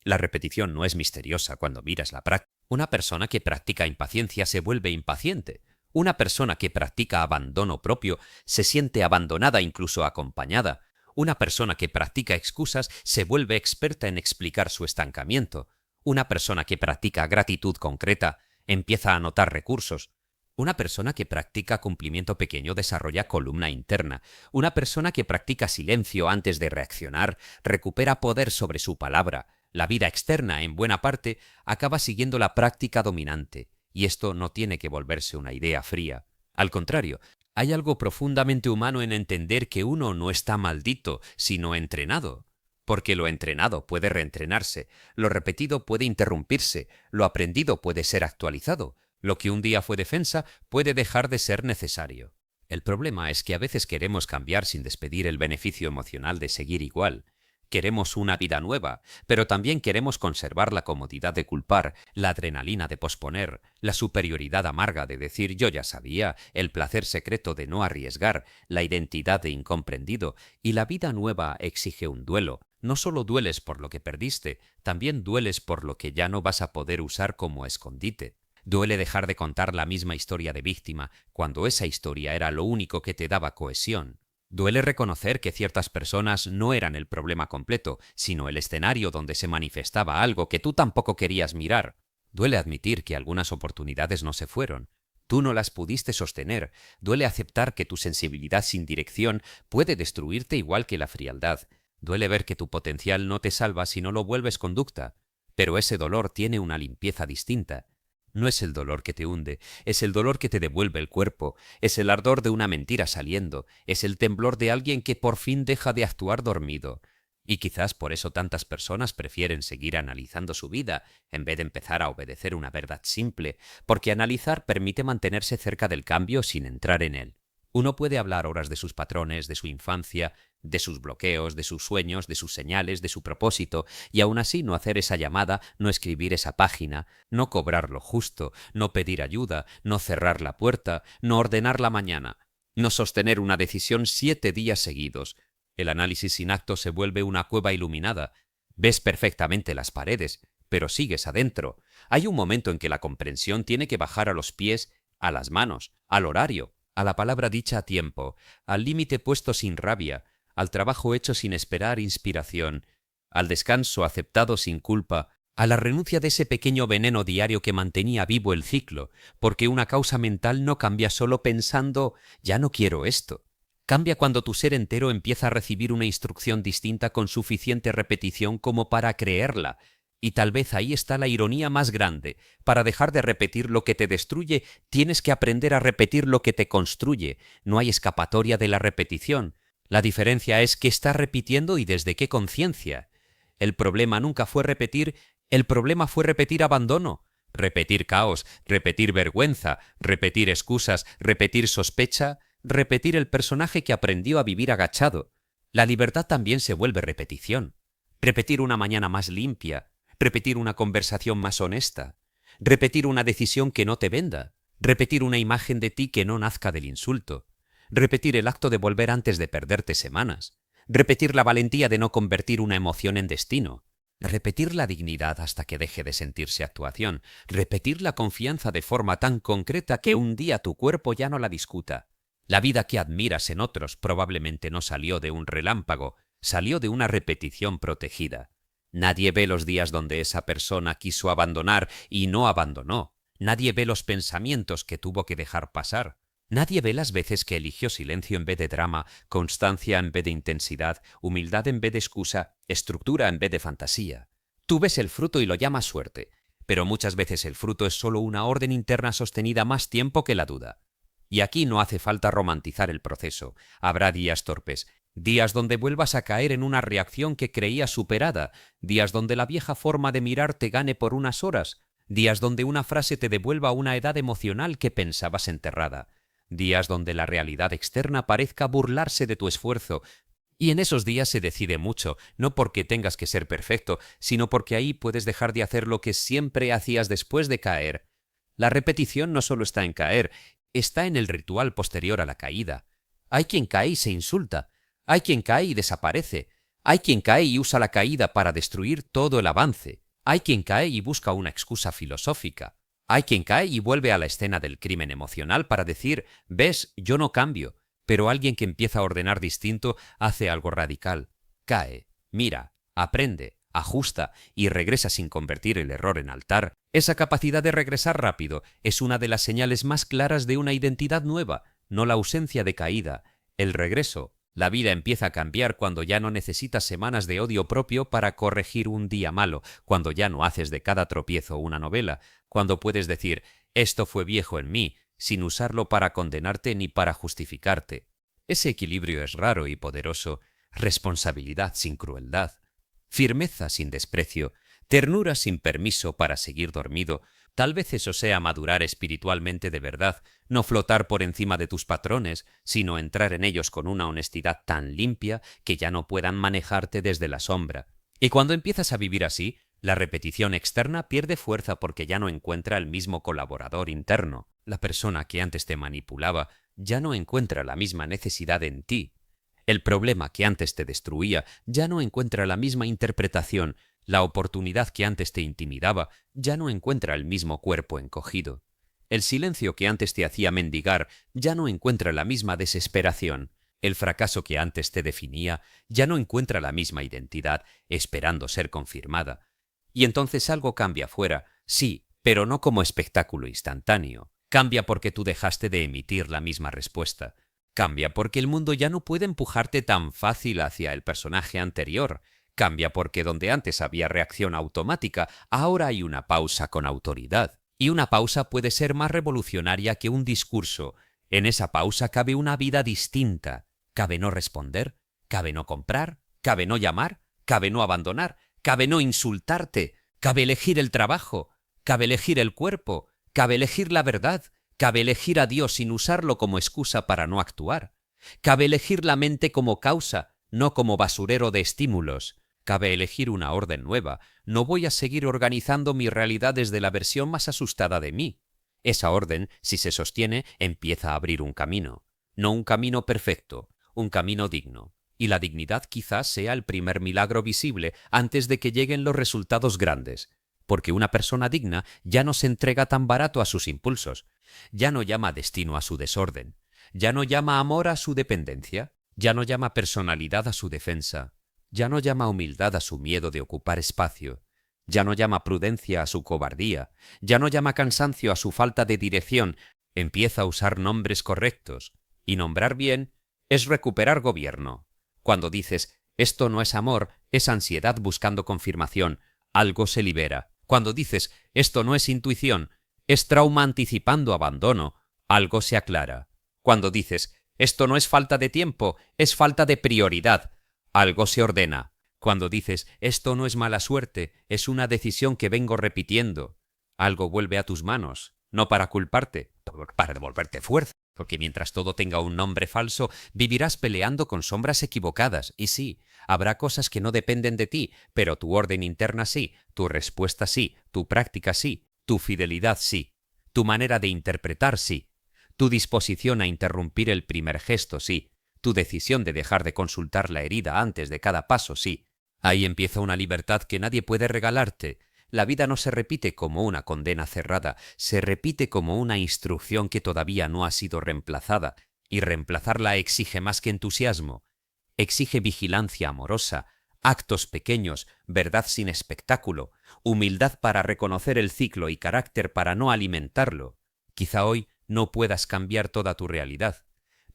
La repetición no es misteriosa cuando miras la práctica. Una persona que practica impaciencia se vuelve impaciente. Una persona que practica abandono propio se siente abandonada, incluso acompañada. Una persona que practica excusas se vuelve experta en explicar su estancamiento. Una persona que practica gratitud concreta empieza a notar recursos. Una persona que practica cumplimiento pequeño desarrolla columna interna. Una persona que practica silencio antes de reaccionar recupera poder sobre su palabra. La vida externa, en buena parte, acaba siguiendo la práctica dominante. Y esto no tiene que volverse una idea fría. Al contrario, hay algo profundamente humano en entender que uno no está maldito, sino entrenado. Porque lo entrenado puede reentrenarse, lo repetido puede interrumpirse, lo aprendido puede ser actualizado, lo que un día fue defensa puede dejar de ser necesario. El problema es que a veces queremos cambiar sin despedir el beneficio emocional de seguir igual. Queremos una vida nueva, pero también queremos conservar la comodidad de culpar, la adrenalina de posponer, la superioridad amarga de decir yo ya sabía, el placer secreto de no arriesgar, la identidad de incomprendido, y la vida nueva exige un duelo. No solo dueles por lo que perdiste, también dueles por lo que ya no vas a poder usar como escondite. Duele dejar de contar la misma historia de víctima, cuando esa historia era lo único que te daba cohesión. Duele reconocer que ciertas personas no eran el problema completo, sino el escenario donde se manifestaba algo que tú tampoco querías mirar. Duele admitir que algunas oportunidades no se fueron. Tú no las pudiste sostener. Duele aceptar que tu sensibilidad sin dirección puede destruirte igual que la frialdad. Duele ver que tu potencial no te salva si no lo vuelves conducta. Pero ese dolor tiene una limpieza distinta. No es el dolor que te hunde, es el dolor que te devuelve el cuerpo, es el ardor de una mentira saliendo, es el temblor de alguien que por fin deja de actuar dormido. Y quizás por eso tantas personas prefieren seguir analizando su vida en vez de empezar a obedecer una verdad simple, porque analizar permite mantenerse cerca del cambio sin entrar en él. Uno puede hablar horas de sus patrones, de su infancia, de sus bloqueos, de sus sueños, de sus señales, de su propósito, y aún así no hacer esa llamada, no escribir esa página, no cobrar lo justo, no pedir ayuda, no cerrar la puerta, no ordenar la mañana, no sostener una decisión 7 días seguidos. El análisis sin acto se vuelve una cueva iluminada. Ves perfectamente las paredes, pero sigues adentro. Hay un momento en que la comprensión tiene que bajar a los pies, a las manos, al horario, a la palabra dicha a tiempo, al límite puesto sin rabia, al trabajo hecho sin esperar inspiración, al descanso aceptado sin culpa, a la renuncia de ese pequeño veneno diario que mantenía vivo el ciclo, porque una causa mental no cambia solo pensando «ya no quiero esto». Cambia cuando tu ser entero empieza a recibir una instrucción distinta con suficiente repetición como para creerla. Y tal vez ahí está la ironía más grande. Para dejar de repetir lo que te destruye, tienes que aprender a repetir lo que te construye. No hay escapatoria de la repetición. La diferencia es qué estás repitiendo y desde qué conciencia. El problema nunca fue repetir, el problema fue repetir abandono, repetir caos, repetir vergüenza, repetir excusas, repetir sospecha, repetir el personaje que aprendió a vivir agachado. La libertad también se vuelve repetición. Repetir una mañana más limpia, repetir una conversación más honesta, repetir una decisión que no te venda, repetir una imagen de ti que no nazca del insulto, repetir el acto de volver antes de perderte semanas, repetir la valentía de no convertir una emoción en destino, repetir la dignidad hasta que deje de sentirse actuación, repetir la confianza de forma tan concreta que un día tu cuerpo ya no la discuta. La vida que admiras en otros probablemente no salió de un relámpago, salió de una repetición protegida. Nadie ve los días donde esa persona quiso abandonar y no abandonó. Nadie ve los pensamientos que tuvo que dejar pasar. Nadie ve las veces que eligió silencio en vez de drama, constancia en vez de intensidad, humildad en vez de excusa, estructura en vez de fantasía. Tú ves el fruto y lo llamas suerte, pero muchas veces el fruto es solo una orden interna sostenida más tiempo que la duda. Y aquí no hace falta romantizar el proceso. Habrá días torpes, días donde vuelvas a caer en una reacción que creías superada, días donde la vieja forma de mirar te gane por unas horas, días donde una frase te devuelva a una edad emocional que pensabas enterrada, días donde la realidad externa parezca burlarse de tu esfuerzo. Y en esos días se decide mucho, no porque tengas que ser perfecto, sino porque ahí puedes dejar de hacer lo que siempre hacías después de caer. La repetición no solo está en caer, está en el ritual posterior a la caída. Hay quien cae y se insulta, hay quien cae y desaparece, hay quien cae y usa la caída para destruir todo el avance, hay quien cae y busca una excusa filosófica, hay quien cae y vuelve a la escena del crimen emocional para decir, ves, yo no cambio, pero alguien que empieza a ordenar distinto hace algo radical, cae, mira, aprende, ajusta y regresa sin convertir el error en altar. Esa capacidad de regresar rápido es una de las señales más claras de una identidad nueva, no la ausencia de caída, el regreso. La vida empieza a cambiar cuando ya no necesitas semanas de odio propio para corregir un día malo, cuando ya no haces de cada tropiezo una novela, cuando puedes decir, esto fue viejo en mí, sin usarlo para condenarte ni para justificarte. Ese equilibrio es raro y poderoso, responsabilidad sin crueldad, firmeza sin desprecio, ternura sin permiso para seguir dormido. Tal vez eso sea madurar espiritualmente de verdad, no flotar por encima de tus patrones, sino entrar en ellos con una honestidad tan limpia que ya no puedan manejarte desde la sombra. Y cuando empiezas a vivir así, la repetición externa pierde fuerza porque ya no encuentra el mismo colaborador interno. La persona que antes te manipulaba ya no encuentra la misma necesidad en ti. El problema que antes te destruía ya no encuentra la misma interpretación. La oportunidad que antes te intimidaba ya no encuentra el mismo cuerpo encogido. El silencio que antes te hacía mendigar ya no encuentra la misma desesperación. El fracaso que antes te definía ya no encuentra la misma identidad, esperando ser confirmada. Y entonces algo cambia fuera, sí, pero no como espectáculo instantáneo. Cambia porque tú dejaste de emitir la misma respuesta. Cambia porque el mundo ya no puede empujarte tan fácil hacia el personaje anterior. Cambia porque donde antes había reacción automática, ahora hay una pausa con autoridad. Y una pausa puede ser más revolucionaria que un discurso. En esa pausa cabe una vida distinta. Cabe no responder, cabe no comprar, cabe no llamar, cabe no abandonar, cabe no insultarte, cabe elegir el trabajo, cabe elegir el cuerpo, cabe elegir la verdad, cabe elegir a Dios sin usarlo como excusa para no actuar. Cabe elegir la mente como causa, no como basurero de estímulos. Cabe elegir una orden nueva. No voy a seguir organizando mi realidad desde la versión más asustada de mí. Esa orden, si se sostiene, empieza a abrir un camino. No un camino perfecto, un camino digno. Y la dignidad quizás sea el primer milagro visible antes de que lleguen los resultados grandes. Porque una persona digna ya no se entrega tan barato a sus impulsos. Ya no llama destino a su desorden. Ya no llama amor a su dependencia. Ya no llama personalidad a su defensa. Ya no llama humildad a su miedo de ocupar espacio. Ya no llama prudencia a su cobardía. Ya no llama cansancio a su falta de dirección. Empieza a usar nombres correctos. Y nombrar bien es recuperar gobierno. Cuando dices, esto no es amor, es ansiedad buscando confirmación, algo se libera. Cuando dices, esto no es intuición, es trauma anticipando abandono, algo se aclara. Cuando dices, esto no es falta de tiempo, es falta de prioridad, algo se ordena. Cuando dices, esto no es mala suerte, es una decisión que vengo repitiendo, algo vuelve a tus manos, no para culparte, para devolverte fuerza. Porque mientras todo tenga un nombre falso, vivirás peleando con sombras equivocadas. Y sí, habrá cosas que no dependen de ti, pero tu orden interna sí, tu respuesta sí, tu práctica sí, tu fidelidad sí. Tu manera de interpretar, sí. Tu disposición a interrumpir el primer gesto, sí. Tu decisión de dejar de consultar la herida antes de cada paso, sí. Ahí empieza una libertad que nadie puede regalarte. La vida no se repite como una condena cerrada, se repite como una instrucción que todavía no ha sido reemplazada, y reemplazarla exige más que entusiasmo. Exige vigilancia amorosa, actos pequeños, verdad sin espectáculo, humildad para reconocer el ciclo y carácter para no alimentarlo. Quizá hoy no puedas cambiar toda tu realidad,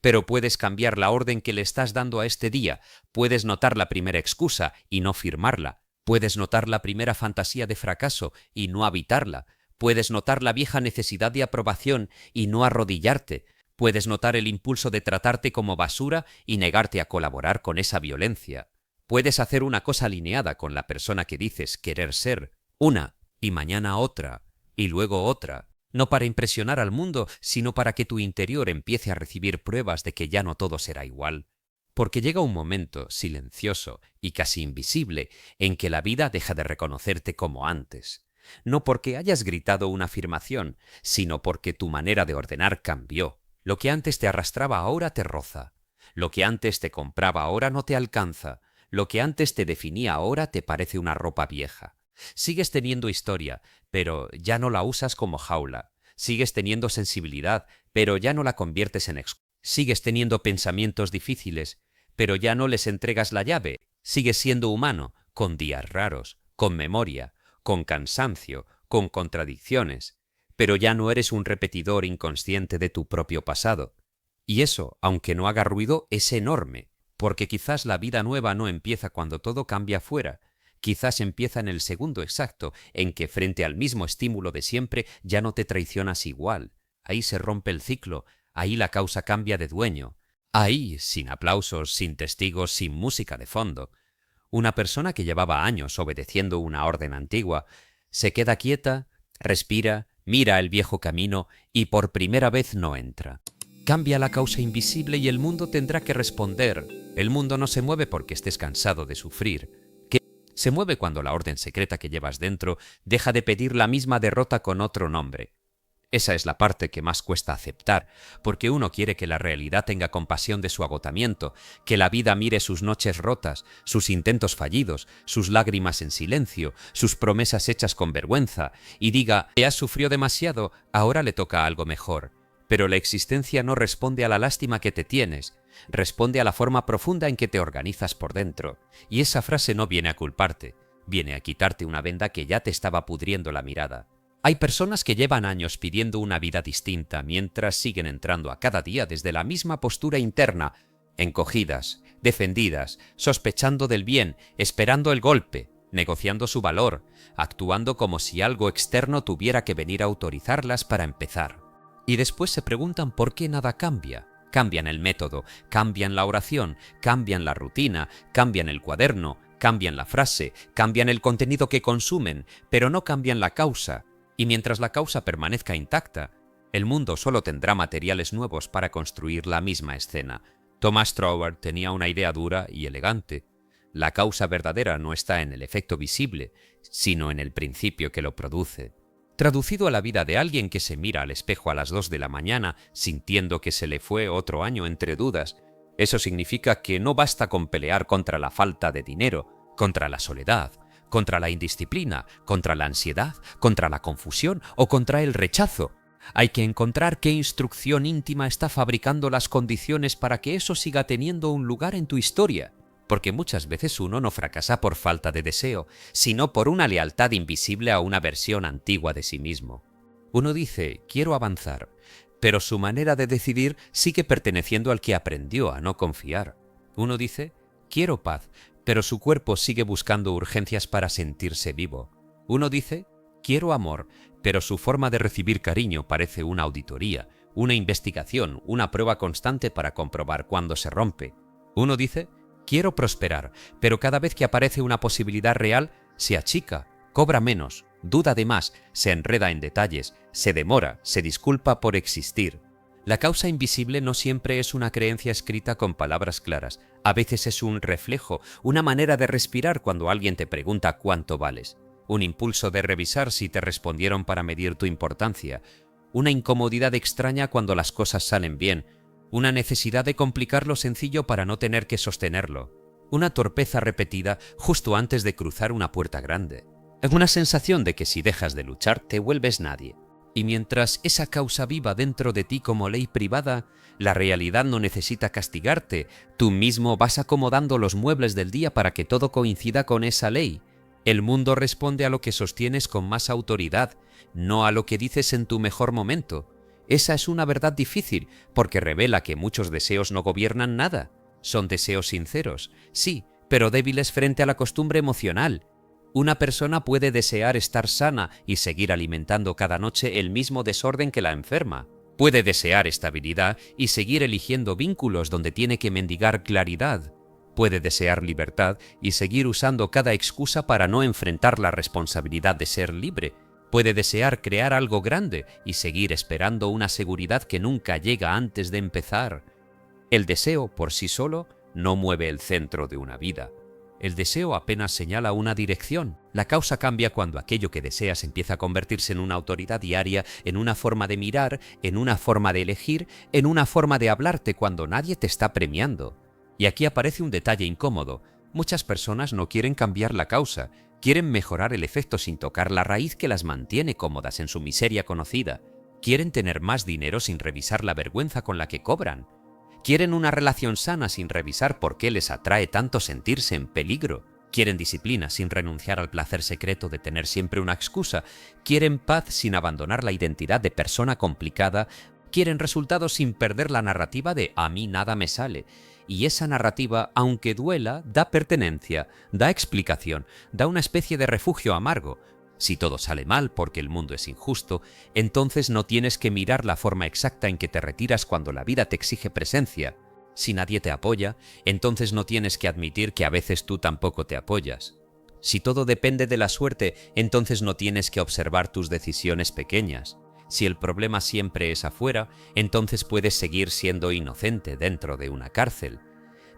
pero puedes cambiar la orden que le estás dando a este día, puedes notar la primera excusa y no firmarla, puedes notar la primera fantasía de fracaso y no habitarla, puedes notar la vieja necesidad de aprobación y no arrodillarte, puedes notar el impulso de tratarte como basura y negarte a colaborar con esa violencia. Puedes hacer una cosa alineada con la persona que dices querer ser, una, y mañana otra, y luego otra, no para impresionar al mundo, sino para que tu interior empiece a recibir pruebas de que ya no todo será igual. Porque llega un momento silencioso y casi invisible en que la vida deja de reconocerte como antes. No porque hayas gritado una afirmación, sino porque tu manera de ordenar cambió. Lo que antes te arrastraba ahora te roza. Lo que antes te compraba ahora no te alcanza. Lo que antes te definía ahora te parece una ropa vieja. Sigues teniendo historia, pero ya no la usas como jaula. Sigues teniendo sensibilidad, pero ya no la conviertes en excusa. Sigues teniendo pensamientos difíciles, pero ya no les entregas la llave. Sigues siendo humano, con días raros, con memoria, con cansancio, con contradicciones, pero ya no eres un repetidor inconsciente de tu propio pasado. Y eso, aunque no haga ruido, es enorme. Porque quizás la vida nueva no empieza cuando todo cambia fuera, quizás empieza en el segundo exacto, en que frente al mismo estímulo de siempre ya no te traicionas igual. Ahí se rompe el ciclo, ahí la causa cambia de dueño. Ahí, sin aplausos, sin testigos, sin música de fondo. Una persona que llevaba años obedeciendo una orden antigua, se queda quieta, respira, mira el viejo camino y por primera vez no entra. Cambia la causa invisible y el mundo tendrá que responder. El mundo no se mueve porque estés cansado de sufrir. Que se mueve cuando la orden secreta que llevas dentro deja de pedir la misma derrota con otro nombre. Esa es la parte que más cuesta aceptar, porque uno quiere que la realidad tenga compasión de su agotamiento, que la vida mire sus noches rotas, sus intentos fallidos, sus lágrimas en silencio, sus promesas hechas con vergüenza, y diga, ya sufrió demasiado, ahora le toca algo mejor. Pero la existencia no responde a la lástima que te tienes, responde a la forma profunda en que te organizas por dentro. Y esa frase no viene a culparte, viene a quitarte una venda que ya te estaba pudriendo la mirada. Hay personas que llevan años pidiendo una vida distinta mientras siguen entrando a cada día desde la misma postura interna, encogidas, defendidas, sospechando del bien, esperando el golpe, negociando su valor, actuando como si algo externo tuviera que venir a autorizarlas para empezar. Y después se preguntan por qué nada cambia. Cambian el método, cambian la oración, cambian la rutina, cambian el cuaderno, cambian la frase, cambian el contenido que consumen, pero no cambian la causa. Y mientras la causa permanezca intacta, el mundo solo tendrá materiales nuevos para construir la misma escena. Thomas Troward tenía una idea dura y elegante. La causa verdadera no está en el efecto visible, sino en el principio que lo produce. Traducido a la vida de alguien que se mira al espejo a las 2 de la mañana sintiendo que se le fue otro año entre dudas, eso significa que no basta con pelear contra la falta de dinero, contra la soledad, contra la indisciplina, contra la ansiedad, contra la confusión o contra el rechazo. Hay que encontrar qué instrucción íntima está fabricando las condiciones para que eso siga teniendo un lugar en tu historia. Porque muchas veces uno no fracasa por falta de deseo, sino por una lealtad invisible a una versión antigua de sí mismo. Uno dice, quiero avanzar, pero su manera de decidir sigue perteneciendo al que aprendió a no confiar. Uno dice, quiero paz, pero su cuerpo sigue buscando urgencias para sentirse vivo. Uno dice, quiero amor, pero su forma de recibir cariño parece una auditoría, una investigación, una prueba constante para comprobar cuándo se rompe. Uno dice, quiero prosperar, pero cada vez que aparece una posibilidad real, se achica, cobra menos, duda de más, se enreda en detalles, se demora, se disculpa por existir. La causa invisible no siempre es una creencia escrita con palabras claras. A veces es un reflejo, una manera de respirar cuando alguien te pregunta cuánto vales. Un impulso de revisar si te respondieron para medir tu importancia. una incomodidad extraña cuando las cosas salen bien, una necesidad de complicar lo sencillo para no tener que sostenerlo, una torpeza repetida justo antes de cruzar una puerta grande, una sensación de que si dejas de luchar te vuelves nadie. Y mientras esa causa viva dentro de ti como ley privada, la realidad no necesita castigarte, tú mismo vas acomodando los muebles del día para que todo coincida con esa ley. El mundo responde a lo que sostienes con más autoridad, no a lo que dices en tu mejor momento. Esa es una verdad difícil, porque revela que muchos deseos no gobiernan nada. Son deseos sinceros, sí, pero débiles frente a la costumbre emocional. Una persona puede desear estar sana y seguir alimentando cada noche el mismo desorden que la enferma. Puede desear estabilidad y seguir eligiendo vínculos donde tiene que mendigar claridad. Puede desear libertad y seguir usando cada excusa para no enfrentar la responsabilidad de ser libre. Puede desear crear algo grande y seguir esperando una seguridad que nunca llega antes de empezar. El deseo, por sí solo, no mueve el centro de una vida. El deseo apenas señala una dirección. La causa cambia cuando aquello que deseas empieza a convertirse en una autoridad diaria, en una forma de mirar, en una forma de elegir, en una forma de hablarte cuando nadie te está premiando. Y aquí aparece un detalle incómodo. Muchas personas no quieren cambiar la causa, quieren mejorar el efecto sin tocar la raíz que las mantiene cómodas en su miseria conocida. Quieren tener más dinero sin revisar la vergüenza con la que cobran. Quieren una relación sana sin revisar por qué les atrae tanto sentirse en peligro. Quieren disciplina sin renunciar al placer secreto de tener siempre una excusa. Quieren paz sin abandonar la identidad de persona complicada. Quieren resultados sin perder la narrativa de a mí nada me sale. Y esa narrativa, aunque duela, da pertenencia, da explicación, da una especie de refugio amargo. Si todo sale mal porque el mundo es injusto, entonces no tienes que mirar la forma exacta en que te retiras cuando la vida te exige presencia. Si nadie te apoya, entonces no tienes que admitir que a veces tú tampoco te apoyas. Si todo depende de la suerte, entonces no tienes que observar tus decisiones pequeñas. Si el problema siempre es afuera, entonces puedes seguir siendo inocente dentro de una cárcel.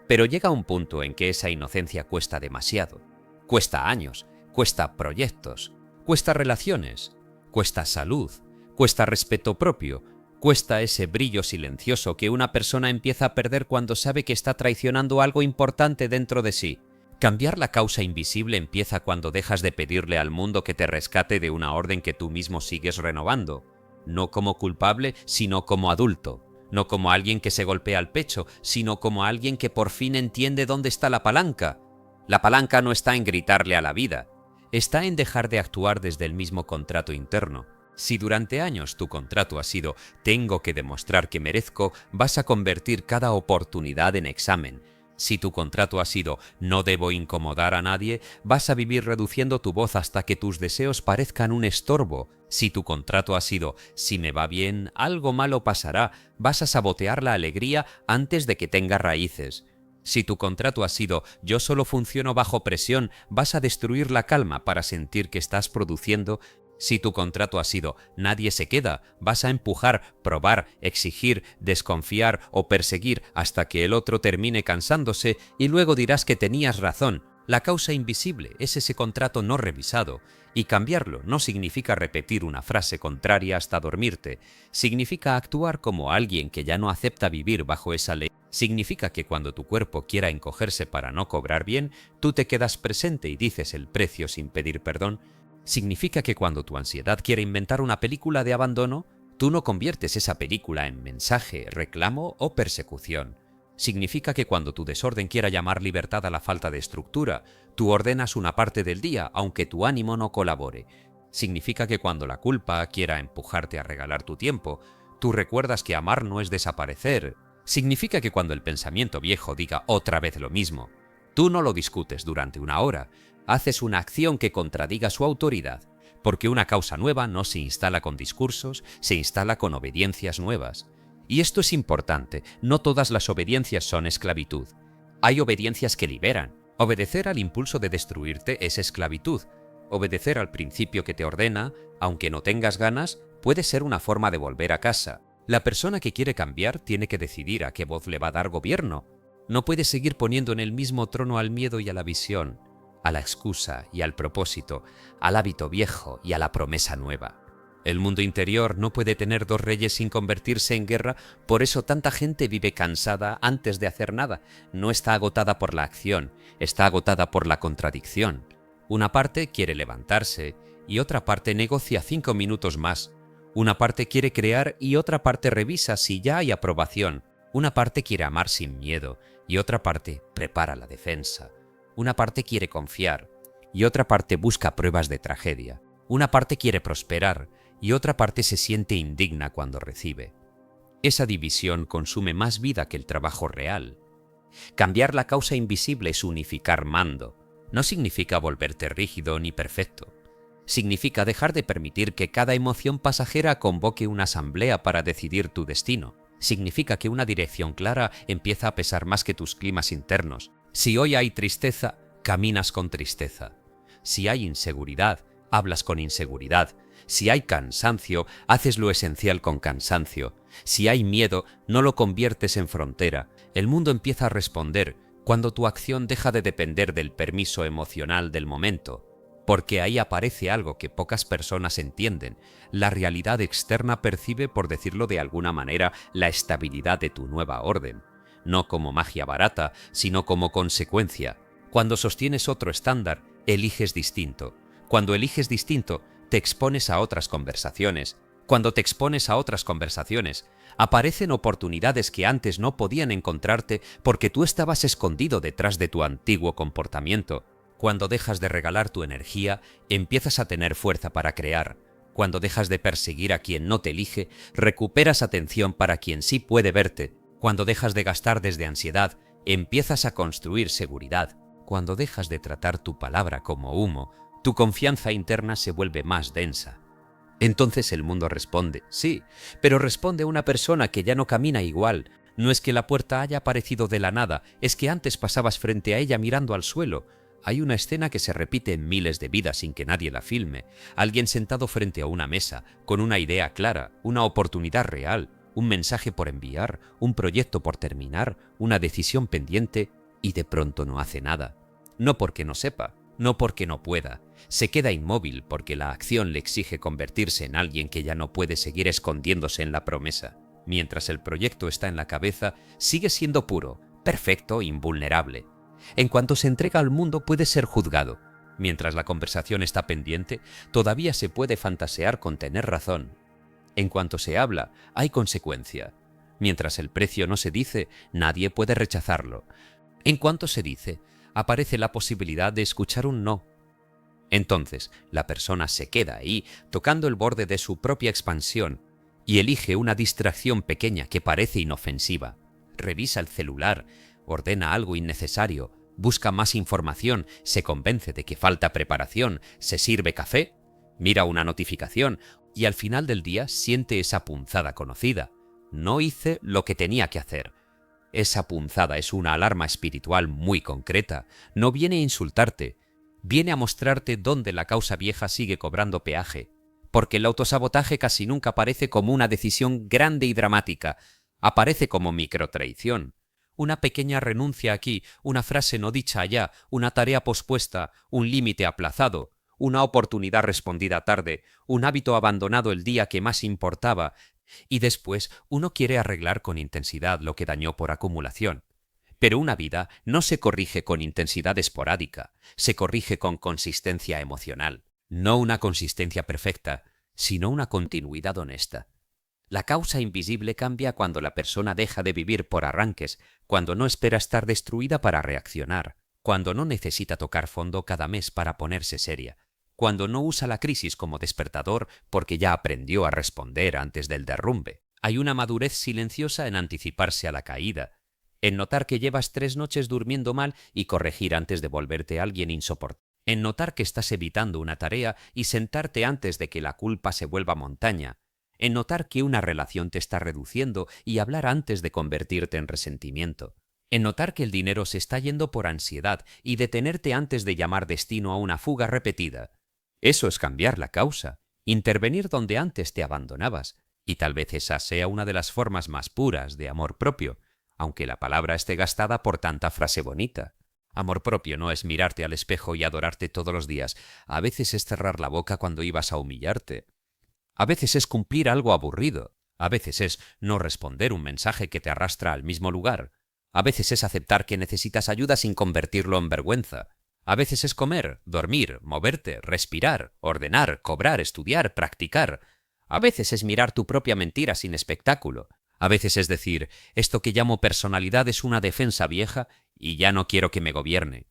Pero llega un punto en que esa inocencia cuesta demasiado. Cuesta años, cuesta proyectos. Cuesta relaciones, cuesta salud, cuesta respeto propio, cuesta ese brillo silencioso que una persona empieza a perder cuando sabe que está traicionando algo importante dentro de sí. Cambiar la causa invisible empieza cuando dejas de pedirle al mundo que te rescate de una orden que tú mismo sigues renovando. No como culpable, sino como adulto. No como alguien que se golpea el pecho, sino como alguien que por fin entiende dónde está la palanca. La palanca no está en gritarle a la vida. Está en dejar de actuar desde el mismo contrato interno. Si durante años tu contrato ha sido tengo que demostrar que merezco, vas a convertir cada oportunidad en examen. Si tu contrato ha sido no debo incomodar a nadie, vas a vivir reduciendo tu voz hasta que tus deseos parezcan un estorbo. Si tu contrato ha sido si me va bien, algo malo pasará, vas a sabotear la alegría antes de que tenga raíces. Si tu contrato ha sido yo solo funciono bajo presión, vas a destruir la calma para sentir que estás produciendo. Si tu contrato ha sido nadie se queda, vas a empujar, probar, exigir, desconfiar o perseguir hasta que el otro termine cansándose y luego dirás que tenías razón. La causa invisible es ese contrato no revisado, y cambiarlo no significa repetir una frase contraria hasta dormirte, significa actuar como alguien que ya no acepta vivir bajo esa ley. Significa que cuando tu cuerpo quiera encogerse para no cobrar bien, tú te quedas presente y dices el precio sin pedir perdón. Significa que cuando tu ansiedad quiere inventar una película de abandono, tú no conviertes esa película en mensaje, reclamo o persecución. Significa que cuando tu desorden quiera llamar libertad a la falta de estructura, tú ordenas una parte del día, aunque tu ánimo no colabore. Significa que cuando la culpa quiera empujarte a regalar tu tiempo, tú recuerdas que amar no es desaparecer. Significa que cuando el pensamiento viejo diga otra vez lo mismo, tú no lo discutes durante una hora, haces una acción que contradiga su autoridad, porque una causa nueva no se instala con discursos, se instala con obediencias nuevas. Y esto es importante, no todas las obediencias son esclavitud. Hay obediencias que liberan. Obedecer al impulso de destruirte es esclavitud. Obedecer al principio que te ordena, aunque no tengas ganas, puede ser una forma de volver a casa. La persona que quiere cambiar tiene que decidir a qué voz le va a dar gobierno. No puede seguir poniendo en el mismo trono al miedo y a la visión, a la excusa y al propósito, al hábito viejo y a la promesa nueva. El mundo interior no puede tener dos reyes sin convertirse en guerra, por eso tanta gente vive cansada antes de hacer nada. No está agotada por la acción, está agotada por la contradicción. Una parte quiere levantarse y otra parte negocia 5 minutos más. Una parte quiere crear y otra parte revisa si ya hay aprobación. Una parte quiere amar sin miedo y otra parte prepara la defensa. Una parte quiere confiar y otra parte busca pruebas de tragedia. Una parte quiere prosperar y otra parte se siente indigna cuando recibe. Esa división consume más vida que el trabajo real. Cambiar la causa invisible es unificar mando. No significa volverte rígido ni perfecto. Significa dejar de permitir que cada emoción pasajera convoque una asamblea para decidir tu destino. Significa que una dirección clara empieza a pesar más que tus climas internos. Si hoy hay tristeza, caminas con tristeza. Si hay inseguridad, hablas con inseguridad. Si hay cansancio, haces lo esencial con cansancio. Si hay miedo, no lo conviertes en frontera. El mundo empieza a responder cuando tu acción deja de depender del permiso emocional del momento. Porque ahí aparece algo que pocas personas entienden. La realidad externa percibe, por decirlo de alguna manera, la estabilidad de tu nueva orden. No como magia barata, sino como consecuencia. Cuando sostienes otro estándar, eliges distinto. Cuando eliges distinto, te expones a otras conversaciones. Cuando te expones a otras conversaciones, aparecen oportunidades que antes no podían encontrarte porque tú estabas escondido detrás de tu antiguo comportamiento. Cuando dejas de regalar tu energía, empiezas a tener fuerza para crear. Cuando dejas de perseguir a quien no te elige, recuperas atención para quien sí puede verte. Cuando dejas de gastar desde ansiedad, empiezas a construir seguridad. Cuando dejas de tratar tu palabra como humo, tu confianza interna se vuelve más densa. Entonces el mundo responde, sí, pero responde a una persona que ya no camina igual. No es que la puerta haya aparecido de la nada, es que antes pasabas frente a ella mirando al suelo. Hay una escena que se repite en miles de vidas sin que nadie la filme. Alguien sentado frente a una mesa, con una idea clara, una oportunidad real, un mensaje por enviar, un proyecto por terminar, una decisión pendiente, y de pronto no hace nada. No porque no sepa, no porque no pueda. Se queda inmóvil porque la acción le exige convertirse en alguien que ya no puede seguir escondiéndose en la promesa. Mientras el proyecto está en la cabeza, sigue siendo puro, perfecto, invulnerable. En cuanto se entrega al mundo puede ser juzgado. Mientras la conversación está pendiente, todavía se puede fantasear con tener razón. En cuanto se habla, hay consecuencia. Mientras el precio no se dice, nadie puede rechazarlo. En cuanto se dice, aparece la posibilidad de escuchar un no. Entonces, la persona se queda ahí, tocando el borde de su propia expansión, y elige una distracción pequeña que parece inofensiva. Revisa el celular, ordena algo innecesario, busca más información, se convence de que falta preparación, se sirve café, mira una notificación y al final del día siente esa punzada conocida. No hice lo que tenía que hacer. Esa punzada es una alarma espiritual muy concreta. No viene a insultarte, viene a mostrarte dónde la causa vieja sigue cobrando peaje. Porque el autosabotaje casi nunca aparece como una decisión grande y dramática, aparece como microtraición. Una pequeña renuncia aquí, una frase no dicha allá, una tarea pospuesta, un límite aplazado, una oportunidad respondida tarde, un hábito abandonado el día que más importaba, y después uno quiere arreglar con intensidad lo que dañó por acumulación. Pero una vida no se corrige con intensidad esporádica, se corrige con consistencia emocional. No una consistencia perfecta, sino una continuidad honesta. La causa invisible cambia cuando la persona deja de vivir por arranques, cuando no espera estar destruida para reaccionar, cuando no necesita tocar fondo cada mes para ponerse seria, cuando no usa la crisis como despertador porque ya aprendió a responder antes del derrumbe. Hay una madurez silenciosa en anticiparse a la caída, en notar que llevas 3 noches durmiendo mal y corregir antes de volverte alguien insoportable, en notar que estás evitando una tarea y sentarte antes de que la culpa se vuelva montaña, en notar que una relación te está reduciendo y hablar antes de convertirte en resentimiento, en notar que el dinero se está yendo por ansiedad y detenerte antes de llamar destino a una fuga repetida. Eso es cambiar la causa, intervenir donde antes te abandonabas, y tal vez esa sea una de las formas más puras de amor propio, aunque la palabra esté gastada por tanta frase bonita. Amor propio no es mirarte al espejo y adorarte todos los días, a veces es cerrar la boca cuando ibas a humillarte. A veces es cumplir algo aburrido. A veces es no responder un mensaje que te arrastra al mismo lugar. A veces es aceptar que necesitas ayuda sin convertirlo en vergüenza. A veces es comer, dormir, moverte, respirar, ordenar, cobrar, estudiar, practicar. A veces es mirar tu propia mentira sin espectáculo. A veces es decir, esto que llamo personalidad es una defensa vieja y ya no quiero que me gobierne.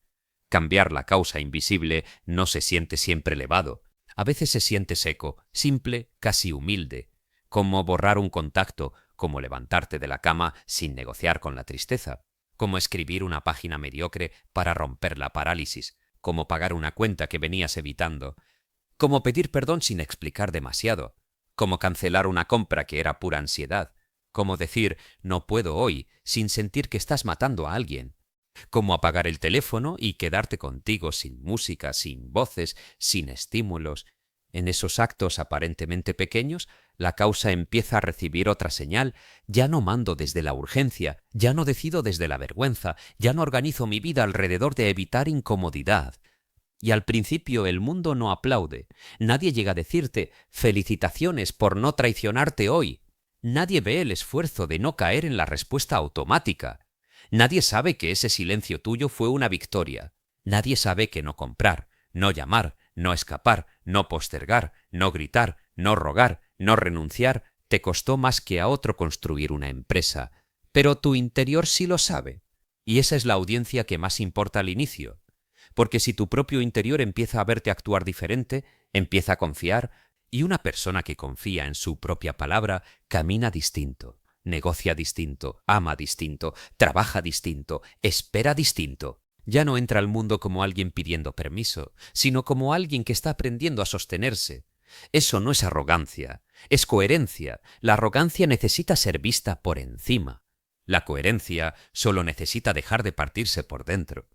Cambiar la causa invisible no se siente siempre elevado. A veces se siente seco, simple, casi humilde. Como borrar un contacto, como levantarte de la cama sin negociar con la tristeza. Como escribir una página mediocre para romper la parálisis. Como pagar una cuenta que venías evitando. Como pedir perdón sin explicar demasiado. Como cancelar una compra que era pura ansiedad. Como decir no puedo hoy sin sentir que estás matando a alguien. Como apagar el teléfono y quedarte contigo sin música, sin voces, sin estímulos. En esos actos aparentemente pequeños, la causa empieza a recibir otra señal. Ya no mando desde la urgencia, ya no decido desde la vergüenza, ya no organizo mi vida alrededor de evitar incomodidad. Y al principio el mundo no aplaude. Nadie llega a decirte felicitaciones por no traicionarte hoy. Nadie ve el esfuerzo de no caer en la respuesta automática. Nadie sabe que ese silencio tuyo fue una victoria. Nadie sabe que no comprar, no llamar, no escapar, no postergar, no gritar, no rogar, no renunciar, te costó más que a otro construir una empresa. Pero tu interior sí lo sabe. Y esa es la audiencia que más importa al inicio. Porque si tu propio interior empieza a verte actuar diferente, empieza a confiar, y una persona que confía en su propia palabra camina distinto, negocia distinto, ama distinto, trabaja distinto, espera distinto. Ya no entra al mundo como alguien pidiendo permiso, sino como alguien que está aprendiendo a sostenerse. Eso no es arrogancia, es coherencia. La arrogancia necesita ser vista por encima. La coherencia solo necesita dejar de partirse por dentro.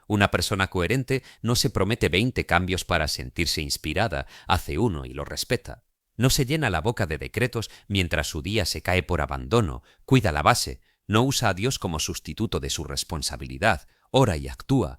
Una persona coherente no se promete 20 cambios para sentirse inspirada, hace uno y lo respeta. No se llena la boca de decretos mientras su día se cae por abandono, cuida la base, no usa a Dios como sustituto de su responsabilidad, ora y actúa.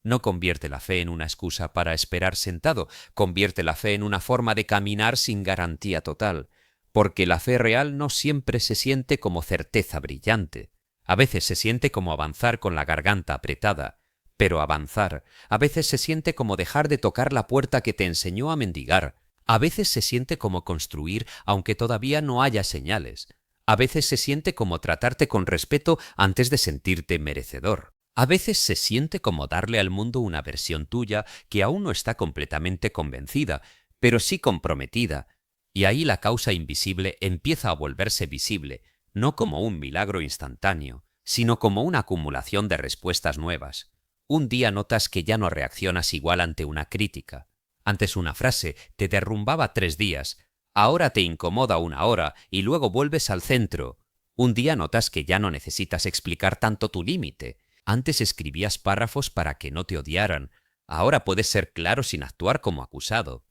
No convierte la fe en una excusa para esperar sentado, convierte la fe en una forma de caminar sin garantía total, porque la fe real no siempre se siente como certeza brillante. A veces se siente como avanzar con la garganta apretada, pero avanzar a veces se siente como dejar de tocar la puerta que te enseñó a mendigar. A veces se siente como construir aunque todavía no haya señales. A veces se siente como tratarte con respeto antes de sentirte merecedor. A veces se siente como darle al mundo una versión tuya que aún no está completamente convencida, pero sí comprometida. Y ahí la causa invisible empieza a volverse visible, no como un milagro instantáneo, sino como una acumulación de respuestas nuevas. Un día notas que ya no reaccionas igual ante una crítica. Antes una frase te derrumbaba 3 días, ahora te incomoda 1 hora y luego vuelves al centro. Un día notas que ya no necesitas explicar tanto tu límite. Antes escribías párrafos para que no te odiaran, ahora puedes ser claro sin actuar como acusado.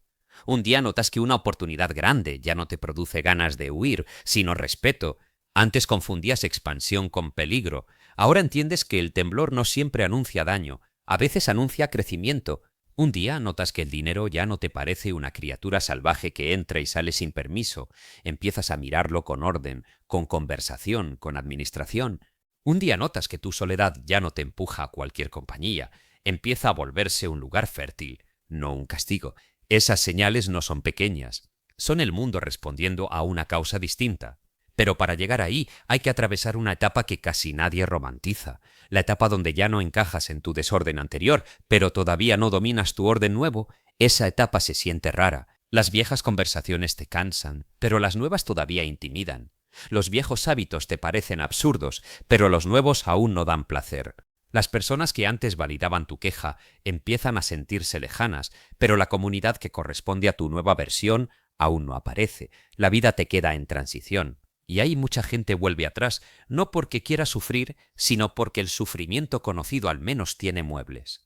Un día notas que una oportunidad grande ya no te produce ganas de huir, sino respeto. Antes confundías expansión con peligro. Ahora entiendes que el temblor no siempre anuncia daño, a veces anuncia crecimiento. Un día notas que el dinero ya no te parece una criatura salvaje que entra y sale sin permiso. Empiezas a mirarlo con orden, con conversación, con administración. Un día notas que tu soledad ya no te empuja a cualquier compañía. Empieza a volverse un lugar fértil, no un castigo. Esas señales no son pequeñas. Son el mundo respondiendo a una causa distinta. Pero para llegar ahí hay que atravesar una etapa que casi nadie romantiza, la etapa donde ya no encajas en tu desorden anterior, pero todavía no dominas tu orden nuevo. Esa etapa se siente rara. Las viejas conversaciones te cansan, pero las nuevas todavía intimidan. Los viejos hábitos te parecen absurdos, pero los nuevos aún no dan placer. Las personas que antes validaban tu queja empiezan a sentirse lejanas, pero la comunidad que corresponde a tu nueva versión aún no aparece. La vida te queda en transición. Y ahí mucha gente vuelve atrás, no porque quiera sufrir, sino porque el sufrimiento conocido al menos tiene muebles.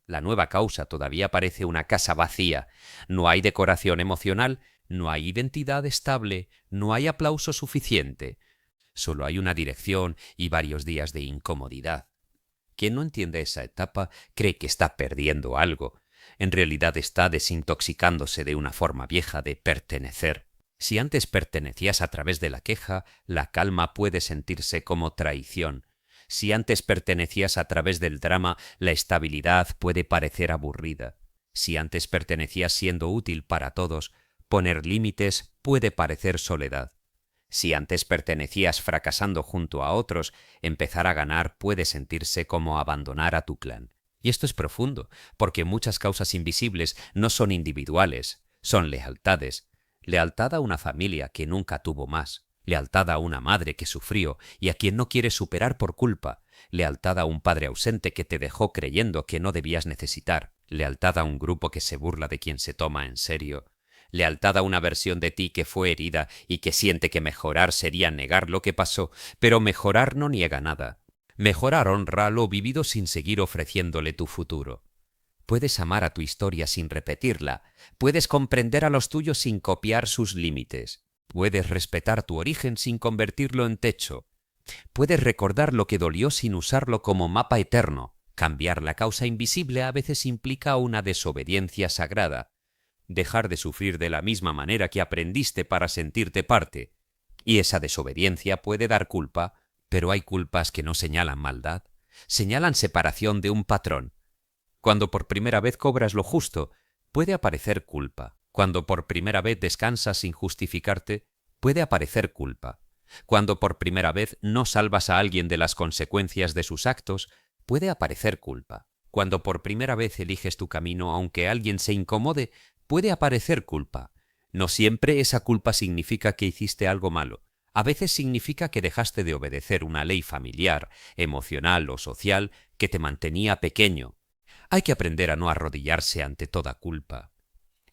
La nueva causa todavía parece una casa vacía. No hay decoración emocional, no hay identidad estable, no hay aplauso suficiente. Solo hay una dirección y varios días de incomodidad. Quien no entiende esa etapa cree que está perdiendo algo. En realidad está desintoxicándose de una forma vieja de pertenecer. Si antes pertenecías a través de la queja, la calma puede sentirse como traición. Si antes pertenecías a través del drama, la estabilidad puede parecer aburrida. Si antes pertenecías siendo útil para todos, poner límites puede parecer soledad. Si antes pertenecías fracasando junto a otros, empezar a ganar puede sentirse como abandonar a tu clan. Y esto es profundo, porque muchas causas invisibles no son individuales, son lealtades. Lealtad a una familia que nunca tuvo más, lealtad a una madre que sufrió y a quien no quiere superar por culpa, lealtad a un padre ausente que te dejó creyendo que no debías necesitar, lealtad a un grupo que se burla de quien se toma en serio, lealtad a una versión de ti que fue herida y que siente que mejorar sería negar lo que pasó, pero mejorar no niega nada. Mejorar honra lo vivido sin seguir ofreciéndole tu futuro. Puedes amar a tu historia sin repetirla, puedes comprender a los tuyos sin copiar sus límites, puedes respetar tu origen sin convertirlo en techo, puedes recordar lo que dolió sin usarlo como mapa eterno. Cambiar la causa invisible a veces implica una desobediencia sagrada. Dejar de sufrir de la misma manera que aprendiste para sentirte parte. Y esa desobediencia puede dar culpa, pero hay culpas que no señalan maldad, señalan separación de un patrón. Cuando por primera vez cobras lo justo, puede aparecer culpa. Cuando por primera vez descansas sin justificarte, puede aparecer culpa. Cuando por primera vez no salvas a alguien de las consecuencias de sus actos, puede aparecer culpa. Cuando por primera vez eliges tu camino aunque alguien se incomode, puede aparecer culpa. No siempre esa culpa significa que hiciste algo malo. A veces significa que dejaste de obedecer una ley familiar, emocional o social que te mantenía pequeño. Hay que aprender a no arrodillarse ante toda culpa.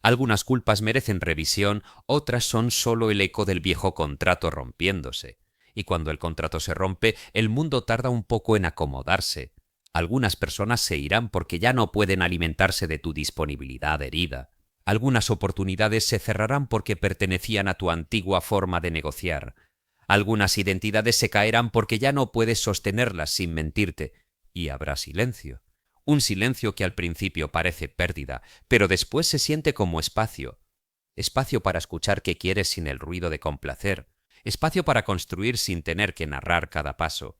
Algunas culpas merecen revisión, otras son solo el eco del viejo contrato rompiéndose. Y cuando el contrato se rompe, el mundo tarda un poco en acomodarse. Algunas personas se irán porque ya no pueden alimentarse de tu disponibilidad herida. Algunas oportunidades se cerrarán porque pertenecían a tu antigua forma de negociar. Algunas identidades se caerán porque ya no puedes sostenerlas sin mentirte. Y habrá silencio. Un silencio que al principio parece pérdida, pero después se siente como espacio. Espacio para escuchar qué quieres sin el ruido de complacer. Espacio para construir sin tener que narrar cada paso.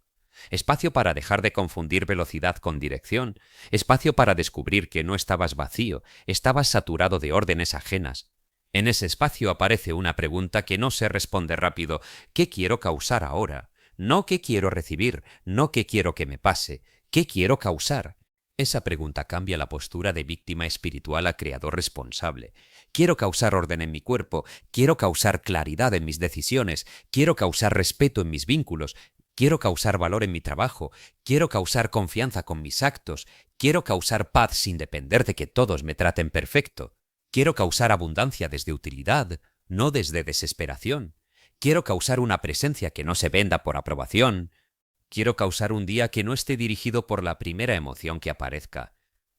Espacio para dejar de confundir velocidad con dirección. Espacio para descubrir que no estabas vacío, estabas saturado de órdenes ajenas. En ese espacio aparece una pregunta que no se responde rápido. ¿Qué quiero causar ahora? No qué quiero recibir, no qué quiero que me pase. ¿Qué quiero causar? Esa pregunta cambia la postura de víctima espiritual a creador responsable. Quiero causar orden en mi cuerpo, quiero causar claridad en mis decisiones, quiero causar respeto en mis vínculos, quiero causar valor en mi trabajo, quiero causar confianza con mis actos, quiero causar paz sin depender de que todos me traten perfecto. Quiero causar abundancia desde utilidad, no desde desesperación. Quiero causar una presencia que no se venda por aprobación. Quiero causar un día que no esté dirigido por la primera emoción que aparezca.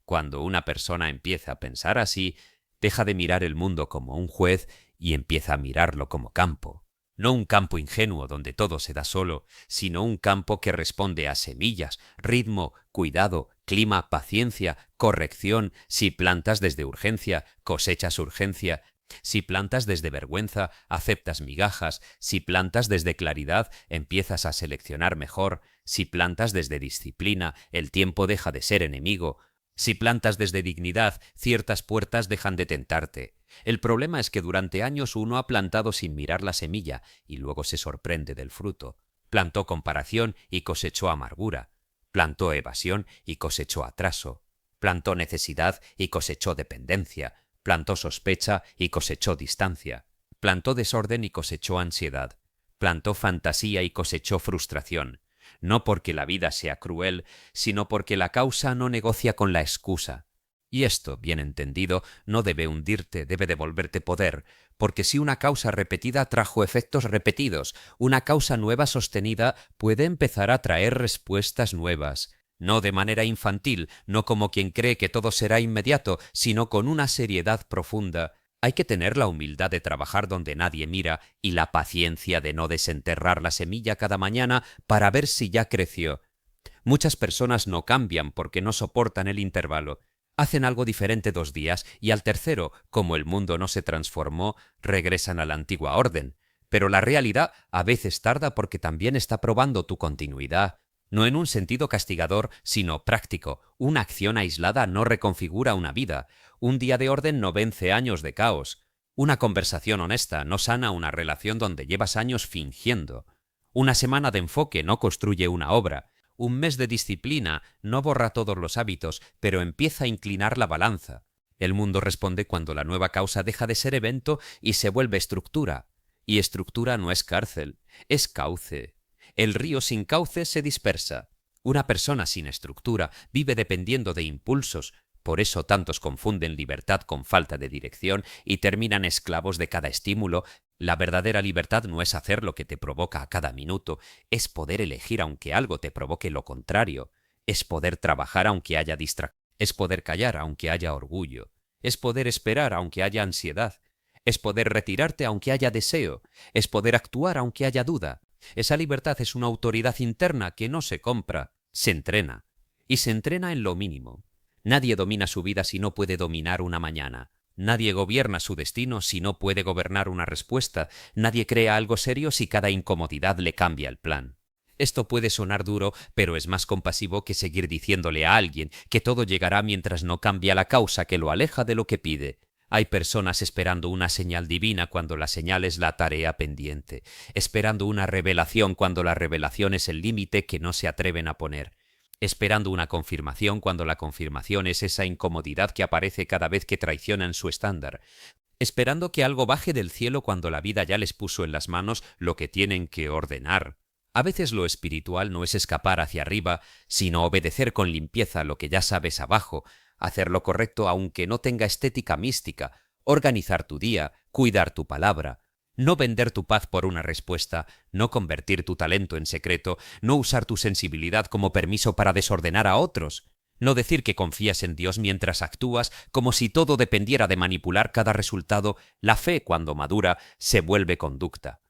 Cuando una persona empieza a pensar así, deja de mirar el mundo como un juez y empieza a mirarlo como campo. No un campo ingenuo donde todo se da solo, sino un campo que responde a semillas, ritmo, cuidado, clima, paciencia, corrección. Si plantas desde urgencia, cosechas urgencia. Si plantas desde vergüenza, aceptas migajas. Si plantas desde claridad, empiezas a seleccionar mejor. Si plantas desde disciplina, el tiempo deja de ser enemigo. Si plantas desde dignidad, ciertas puertas dejan de tentarte. El problema es que durante años uno ha plantado sin mirar la semilla y luego se sorprende del fruto. Plantó comparación y cosechó amargura. Plantó evasión y cosechó atraso. Plantó necesidad y cosechó dependencia. Plantó sospecha y cosechó distancia. Plantó desorden y cosechó ansiedad. Plantó fantasía y cosechó frustración. No porque la vida sea cruel, sino porque la causa no negocia con la excusa. Y esto, bien entendido, no debe hundirte, debe devolverte poder, porque si una causa repetida trajo efectos repetidos, una causa nueva sostenida puede empezar a traer respuestas nuevas. No de manera infantil, no como quien cree que todo será inmediato, sino con una seriedad profunda. Hay que tener la humildad de trabajar donde nadie mira y la paciencia de no desenterrar la semilla cada mañana para ver si ya creció. Muchas personas no cambian porque no soportan el intervalo. Hacen algo diferente 2 días y al tercero, como el mundo no se transformó, regresan a la antigua orden. Pero la realidad a veces tarda porque también está probando tu continuidad, no en un sentido castigador, sino práctico. Una acción aislada no reconfigura una vida. Un día de orden no vence años de caos. Una conversación honesta no sana una relación donde llevas años fingiendo. Una semana de enfoque no construye una obra. Un mes de disciplina no borra todos los hábitos, pero empieza a inclinar la balanza. El mundo responde cuando la nueva causa deja de ser evento y se vuelve estructura. Y estructura no es cárcel, es cauce. El río sin cauce se dispersa. Una persona sin estructura vive dependiendo de impulsos. Por eso tantos confunden libertad con falta de dirección y terminan esclavos de cada estímulo. La verdadera libertad no es hacer lo que te provoca a cada minuto, es poder elegir aunque algo te provoque lo contrario, es poder trabajar aunque haya distracción, es poder callar aunque haya orgullo, es poder esperar aunque haya ansiedad, es poder retirarte aunque haya deseo, es poder actuar aunque haya duda. Esa libertad es una autoridad interna que no se compra, se entrena, y se entrena en lo mínimo. Nadie domina su vida si no puede dominar una mañana. Nadie gobierna su destino si no puede gobernar una respuesta. Nadie crea algo serio si cada incomodidad le cambia el plan. Esto puede sonar duro, pero es más compasivo que seguir diciéndole a alguien que todo llegará mientras no cambia la causa que lo aleja de lo que pide. Hay personas esperando una señal divina cuando la señal es la tarea pendiente, esperando una revelación cuando la revelación es el límite que no se atreven a poner, esperando una confirmación cuando la confirmación es esa incomodidad que aparece cada vez que traicionan su estándar, esperando que algo baje del cielo cuando la vida ya les puso en las manos lo que tienen que ordenar. A veces lo espiritual no es escapar hacia arriba, sino obedecer con limpieza lo que ya sabes abajo, hacer lo correcto aunque no tenga estética mística, organizar tu día, cuidar tu palabra, no vender tu paz por una respuesta, no convertir tu talento en secreto, no usar tu sensibilidad como permiso para desordenar a otros, no decir que confías en Dios mientras actúas como si todo dependiera de manipular cada resultado. La fe, cuando madura, se vuelve conducta.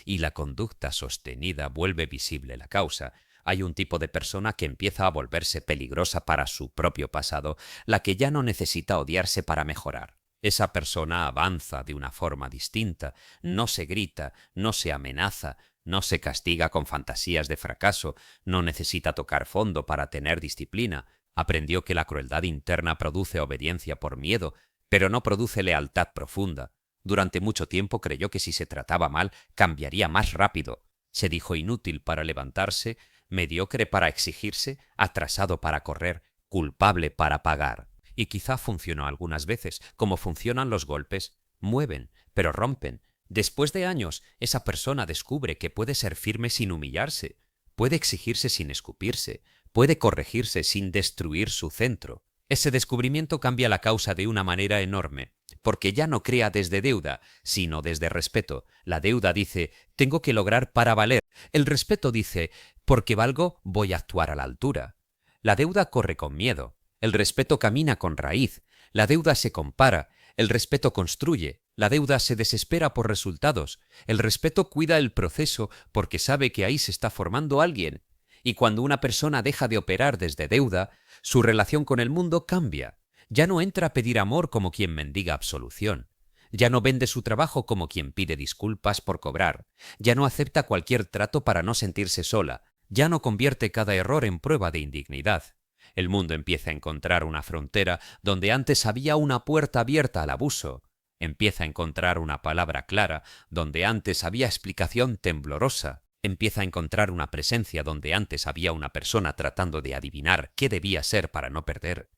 Y la conducta sostenida vuelve visible la causa. Hay un tipo de persona que empieza a volverse peligrosa para su propio pasado, la que ya no necesita odiarse para mejorar. Esa persona avanza de una forma distinta, no se grita, no se amenaza, no se castiga con fantasías de fracaso, no necesita tocar fondo para tener disciplina. Aprendió que la crueldad interna produce obediencia por miedo, pero no produce lealtad profunda. Durante mucho tiempo creyó que si se trataba mal, cambiaría más rápido. Se dijo inútil para levantarse, mediocre para exigirse, atrasado para correr, culpable para pagar. Y quizá funcionó algunas veces, como funcionan los golpes. Mueven, pero rompen. Después de años, esa persona descubre que puede ser firme sin humillarse, puede exigirse sin escupirse, puede corregirse sin destruir su centro. Ese descubrimiento cambia la causa de una manera enorme, porque ya no crea desde deuda, sino desde respeto. La deuda dice, tengo que lograr para valer. El respeto dice, porque valgo, voy a actuar a la altura. La deuda corre con miedo. El respeto camina con raíz. La deuda se compara. El respeto construye. La deuda se desespera por resultados. El respeto cuida el proceso porque sabe que ahí se está formando alguien. Y cuando una persona deja de operar desde deuda, su relación con el mundo cambia. Ya no entra a pedir amor como quien mendiga absolución. Ya no vende su trabajo como quien pide disculpas por cobrar. Ya no acepta cualquier trato para no sentirse sola. Ya no convierte cada error en prueba de indignidad. El mundo empieza a encontrar una frontera donde antes había una puerta abierta al abuso. Empieza a encontrar una palabra clara donde antes había explicación temblorosa. Empieza a encontrar una presencia donde antes había una persona tratando de adivinar qué debía ser para no perder.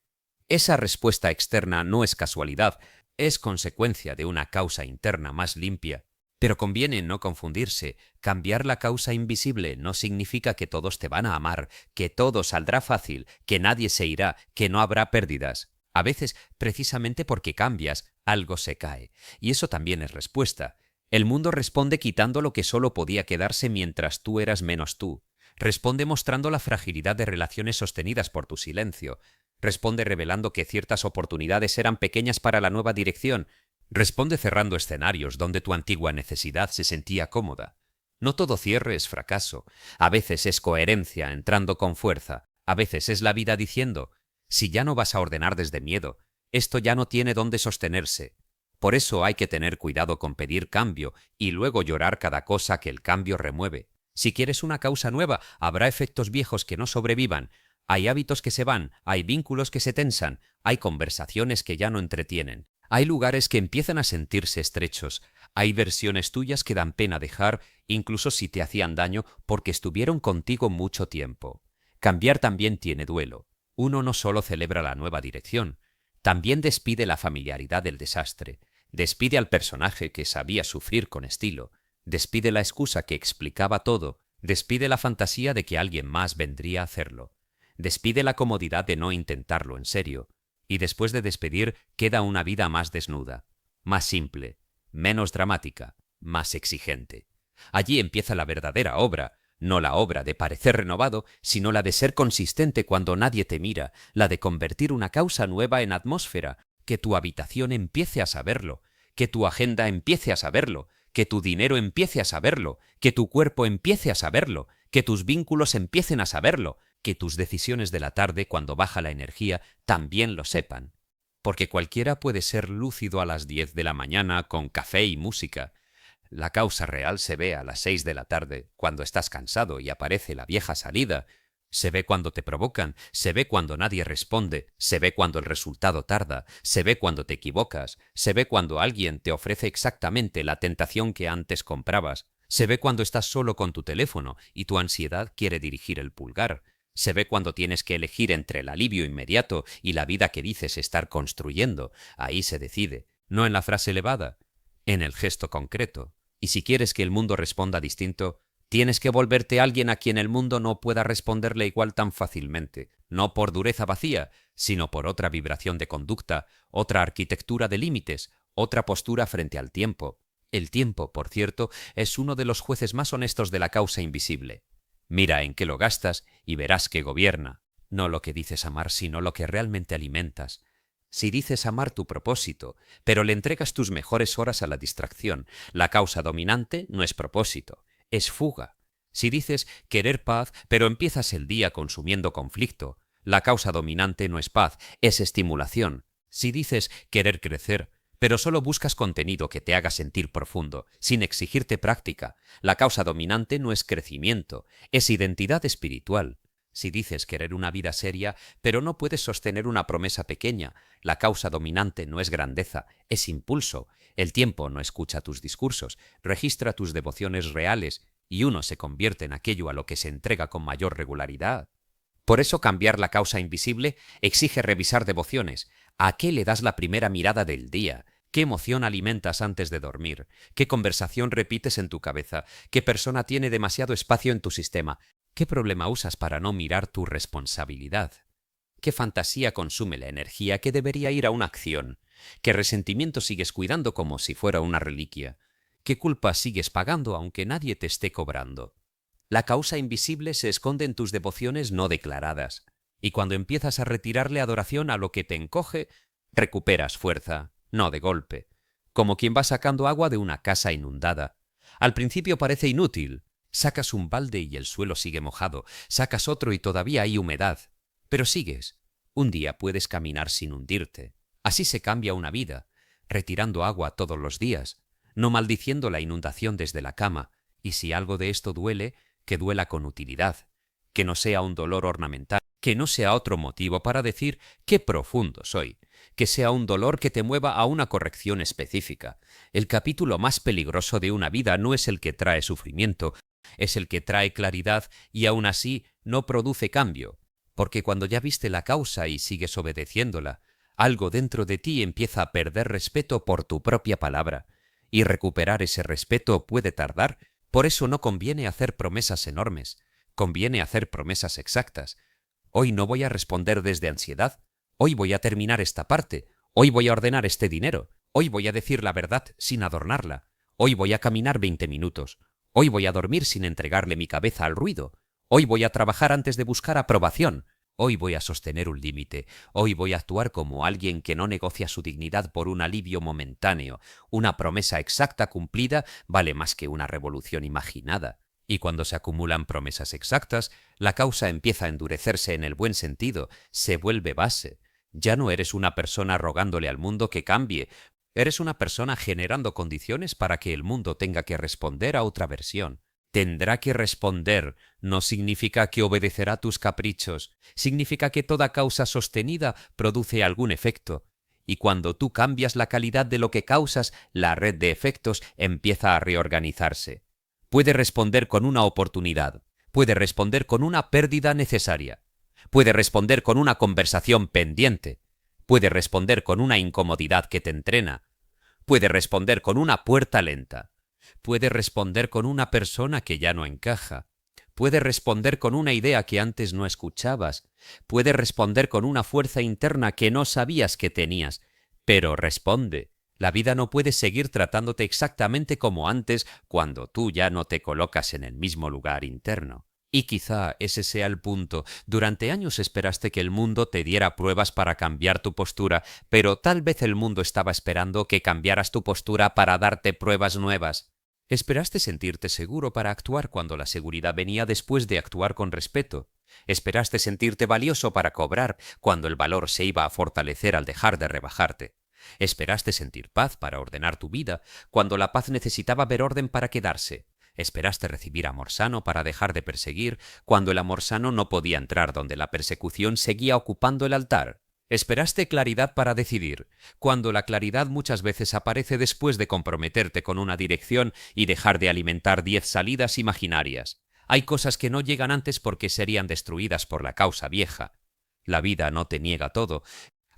Esa respuesta externa no es casualidad, es consecuencia de una causa interna más limpia. Pero conviene no confundirse. Cambiar la causa invisible no significa que todos te van a amar, que todo saldrá fácil, que nadie se irá, que no habrá pérdidas. A veces, precisamente porque cambias, algo se cae. Y eso también es respuesta. El mundo responde quitando lo que solo podía quedarse mientras tú eras menos tú. Responde mostrando la fragilidad de relaciones sostenidas por tu silencio. Responde revelando que ciertas oportunidades eran pequeñas para la nueva dirección. Responde cerrando escenarios donde tu antigua necesidad se sentía cómoda. No todo cierre es fracaso. A veces es coherencia entrando con fuerza. A veces es la vida diciendo, Si ya no vas a ordenar desde miedo, esto ya no tiene dónde sostenerse. Por eso hay que tener cuidado con pedir cambio y luego llorar cada cosa que el cambio remueve. Si quieres una causa nueva, habrá efectos viejos que no sobrevivan. Hay hábitos que se van, hay vínculos que se tensan, hay conversaciones que ya no entretienen. Hay lugares que empiezan a sentirse estrechos. Hay versiones tuyas que dan pena dejar, incluso si te hacían daño porque estuvieron contigo mucho tiempo. Cambiar también tiene duelo. Uno no solo celebra la nueva dirección, también despide la familiaridad del desastre, despide al personaje que sabía sufrir con estilo, despide la excusa que explicaba todo, despide la fantasía de que alguien más vendría a hacerlo, despide la comodidad de no intentarlo en serio, y después de despedir queda una vida más desnuda, más simple, menos dramática, más exigente. Allí empieza la verdadera obra, no la obra de parecer renovado, sino la de ser consistente cuando nadie te mira, la de convertir una causa nueva en atmósfera, que tu habitación empiece a saberlo, que tu agenda empiece a saberlo, que tu dinero empiece a saberlo, que tu cuerpo empiece a saberlo, que tus vínculos empiecen a saberlo, que tus decisiones de la tarde, cuando baja la energía, también lo sepan. Porque cualquiera puede ser lúcido a las 10 de la mañana con café y música. La causa real se ve a las 6 de la tarde, cuando estás cansado y aparece la vieja salida. Se ve cuando te provocan, se ve cuando nadie responde, se ve cuando el resultado tarda, se ve cuando te equivocas, se ve cuando alguien te ofrece exactamente la tentación que antes comprabas, se ve cuando estás solo con tu teléfono y tu ansiedad quiere dirigir el pulgar, se ve cuando tienes que elegir entre el alivio inmediato y la vida que dices estar construyendo. Ahí se decide, no en la frase elevada, en el gesto concreto. Y si quieres que el mundo responda distinto, tienes que volverte alguien a quien el mundo no pueda responderle igual tan fácilmente, no por dureza vacía, sino por otra vibración de conducta, otra arquitectura de límites, otra postura frente al tiempo. El tiempo, por cierto, es uno de los jueces más honestos de la causa invisible. Mira en qué lo gastas y verás que gobierna, no lo que dices amar, sino lo que realmente alimentas. Si dices amar tu propósito, pero le entregas tus mejores horas a la distracción, la causa dominante no es propósito, es fuga. Si dices querer paz, pero empiezas el día consumiendo conflicto, la causa dominante no es paz, es estimulación. Si dices querer crecer, pero solo buscas contenido que te haga sentir profundo, sin exigirte práctica, la causa dominante no es crecimiento, es identidad espiritual. Si dices querer una vida seria, pero no puedes sostener una promesa pequeña, la causa dominante no es grandeza, es impulso. El tiempo no escucha tus discursos, registra tus devociones reales y uno se convierte en aquello a lo que se entrega con mayor regularidad. Por eso cambiar la causa invisible exige revisar devociones. ¿A qué le das la primera mirada del día? ¿Qué emoción alimentas antes de dormir? ¿Qué conversación repites en tu cabeza? ¿Qué persona tiene demasiado espacio en tu sistema? ¿Qué problema usas para no mirar tu responsabilidad? ¿Qué fantasía consume la energía que debería ir a una acción? ¿Qué resentimiento sigues cuidando como si fuera una reliquia? ¿Qué culpa sigues pagando aunque nadie te esté cobrando? La causa invisible se esconde en tus devociones no declaradas, y cuando empiezas a retirarle adoración a lo que te encoge, recuperas fuerza, no de golpe, como quien va sacando agua de una casa inundada. Al principio parece inútil. Sacas un balde y el suelo sigue mojado, sacas otro y todavía hay humedad. Pero sigues. Un día puedes caminar sin hundirte. Así se cambia una vida, retirando agua todos los días, no maldiciendo la inundación desde la cama, y si algo de esto duele, que duela con utilidad, que no sea un dolor ornamental, que no sea otro motivo para decir qué profundo soy, que sea un dolor que te mueva a una corrección específica. El capítulo más peligroso de una vida no es el que trae sufrimiento, es el que trae claridad y aún así no produce cambio, porque cuando ya viste la causa y sigues obedeciéndola, algo dentro de ti empieza a perder respeto por tu propia palabra, y recuperar ese respeto puede tardar. Por eso no conviene hacer promesas enormes, conviene hacer promesas exactas. Hoy no voy a responder desde ansiedad, hoy voy a terminar esta parte, hoy voy a ordenar este dinero, hoy voy a decir la verdad sin adornarla, hoy voy a caminar 20 minutos, hoy voy a dormir sin entregarle mi cabeza al ruido, hoy voy a trabajar antes de buscar aprobación, hoy voy a sostener un límite, hoy voy a actuar como alguien que no negocia su dignidad por un alivio momentáneo. Una promesa exacta cumplida vale más que una revolución imaginada. Y cuando se acumulan promesas exactas, La causa empieza a endurecerse en el buen sentido, se vuelve base. Ya no eres una persona rogándole al mundo que cambie, eres una persona generando condiciones para que el mundo tenga que responder a otra versión. Tendrá que responder no significa que obedecerá tus caprichos, significa que toda causa sostenida produce algún efecto. Y cuando tú cambias la calidad de lo que causas, la red de efectos empieza a reorganizarse. Puede responder con una oportunidad, puede responder con una pérdida necesaria, puede responder con una conversación pendiente, puede responder con una incomodidad que te entrena, puede responder con una puerta lenta, puede responder con una persona que ya no encaja, puede responder con una idea que antes no escuchabas, puede responder con una fuerza interna que no sabías que tenías, pero responde. La vida no puede seguir tratándote exactamente como antes cuando tú ya no te colocas en el mismo lugar interno. Y quizá ese sea el punto. Durante años esperaste que el mundo te diera pruebas para cambiar tu postura, pero tal vez el mundo estaba esperando que cambiaras tu postura para darte pruebas nuevas. Esperaste sentirte seguro para actuar cuando la seguridad venía después de actuar con respeto. Esperaste sentirte valioso para cobrar cuando el valor se iba a fortalecer al dejar de rebajarte. Esperaste sentir paz para ordenar tu vida cuando la paz necesitaba ver orden para quedarse. Esperaste recibir amor sano para dejar de perseguir cuando el amor sano no podía entrar donde la persecución seguía ocupando el altar. Esperaste claridad para decidir, cuando la claridad muchas veces aparece después de comprometerte con una dirección y dejar de alimentar 10 salidas imaginarias. Hay cosas que no llegan antes porque serían destruidas por la causa vieja. La vida no te niega todo.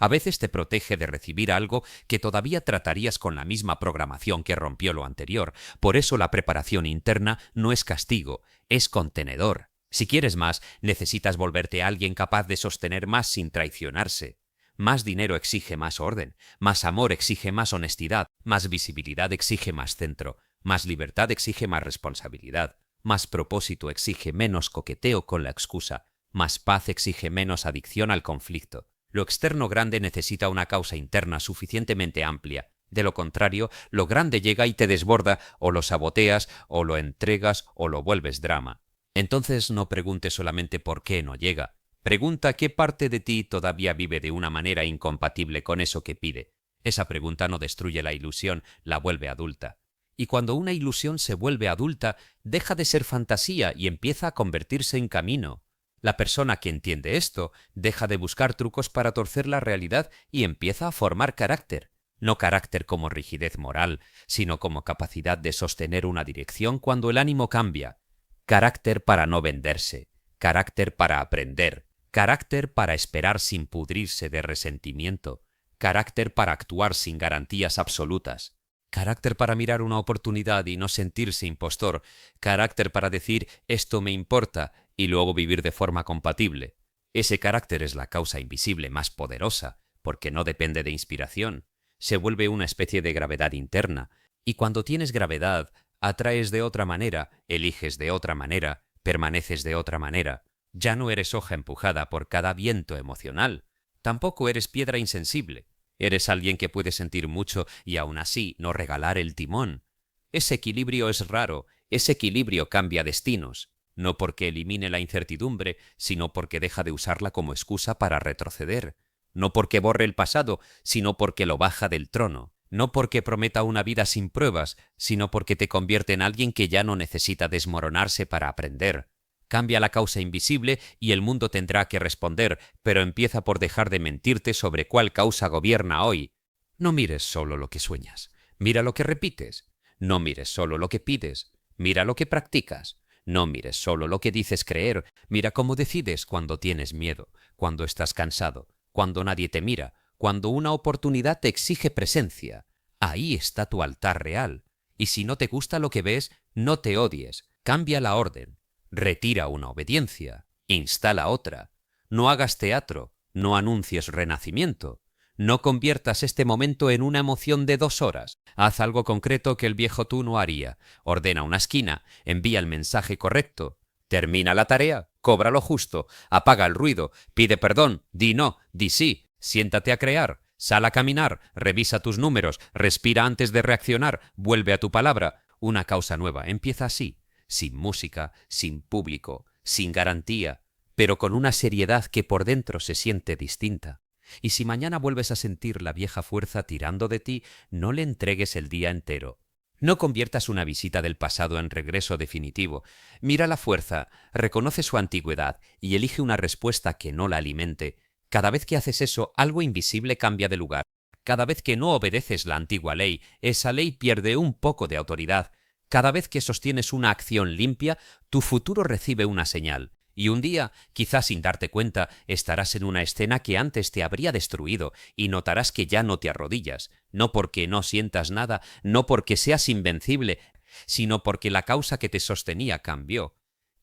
A veces te protege de recibir algo que todavía tratarías con la misma programación que rompió lo anterior. Por eso la preparación interna no es castigo, es contenedor. Si quieres más, necesitas volverte alguien capaz de sostener más sin traicionarse. Más dinero exige más orden, más amor exige más honestidad, más visibilidad exige más centro, más libertad exige más responsabilidad, más propósito exige menos coqueteo con la excusa, más paz exige menos adicción al conflicto. Lo externo grande necesita una causa interna suficientemente amplia. De lo contrario, lo grande llega y te desborda, o lo saboteas, o lo entregas, o lo vuelves drama. Entonces no preguntes solamente por qué no llega. Pregunta qué parte de ti todavía vive de una manera incompatible con eso que pide. Esa pregunta no destruye la ilusión, la vuelve adulta. Y cuando una ilusión se vuelve adulta, deja de ser fantasía y empieza a convertirse en camino. La persona que entiende esto deja de buscar trucos para torcer la realidad y empieza a formar carácter. No carácter como rigidez moral, sino como capacidad de sostener una dirección cuando el ánimo cambia. Carácter para no venderse, carácter para aprender, carácter para esperar sin pudrirse de resentimiento, carácter para actuar sin garantías absolutas, carácter para mirar una oportunidad y no sentirse impostor, carácter para decir esto me importa y luego vivir de forma compatible. Ese carácter es la causa invisible más poderosa, porque no depende de inspiración. Se vuelve una especie de gravedad interna, y cuando tienes gravedad, atraes de otra manera, eliges de otra manera, permaneces de otra manera. Ya no eres hoja empujada por cada viento emocional. Tampoco eres piedra insensible. Eres alguien que puede sentir mucho y aún así no regalar el timón. Ese equilibrio es raro, ese equilibrio cambia destinos. No porque elimine la incertidumbre, sino porque deja de usarla como excusa para retroceder. No porque borre el pasado, sino porque lo baja del trono. No porque prometa una vida sin pruebas, sino porque te convierte en alguien que ya no necesita desmoronarse para aprender. Cambia la causa invisible y el mundo tendrá que responder, pero empieza por dejar de mentirte sobre cuál causa gobierna hoy. No mires solo lo que sueñas, mira lo que repites. No mires solo lo que pides, mira lo que practicas. No mires solo lo que dices creer, mira cómo decides cuando tienes miedo, cuando estás cansado, cuando nadie te mira, cuando una oportunidad te exige presencia. Ahí está tu altar real. Y si no te gusta lo que ves, no te odies, cambia la orden. Retira una obediencia, instala otra. No hagas teatro, no anuncies renacimiento. No conviertas este momento en una emoción de 2 horas. Haz algo concreto que el viejo tú no haría. Ordena una esquina, envía el mensaje correcto. Termina la tarea, cobra lo justo, apaga el ruido, pide perdón, di no, di sí, siéntate a crear, sal a caminar, revisa tus números, respira antes de reaccionar, vuelve a tu palabra. Una causa nueva empieza así. Sin música, sin público, sin garantía, pero con una seriedad que por dentro se siente distinta. Y si mañana vuelves a sentir la vieja fuerza tirando de ti, no le entregues el día entero. No conviertas una visita del pasado en regreso definitivo. Mira la fuerza, reconoce su antigüedad y elige una respuesta que no la alimente. Cada vez que haces eso, algo invisible cambia de lugar. Cada vez que no obedeces la antigua ley, esa ley pierde un poco de autoridad. Cada vez que sostienes una acción limpia, tu futuro recibe una señal. Y un día, quizás sin darte cuenta, estarás en una escena que antes te habría destruido y notarás que ya no te arrodillas, no porque no sientas nada, no porque seas invencible, sino porque la causa que te sostenía cambió.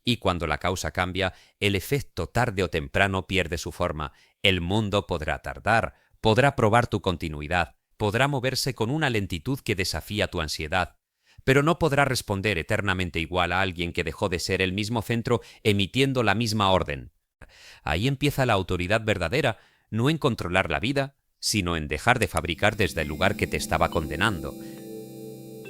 Y cuando la causa cambia, el efecto tarde o temprano pierde su forma. El mundo podrá tardar, podrá probar tu continuidad, podrá moverse con una lentitud que desafía tu ansiedad, pero no podrá responder eternamente igual a alguien que dejó de ser el mismo centro emitiendo la misma orden. Ahí empieza la autoridad verdadera, no en controlar la vida, sino en dejar de fabricar desde el lugar que te estaba condenando.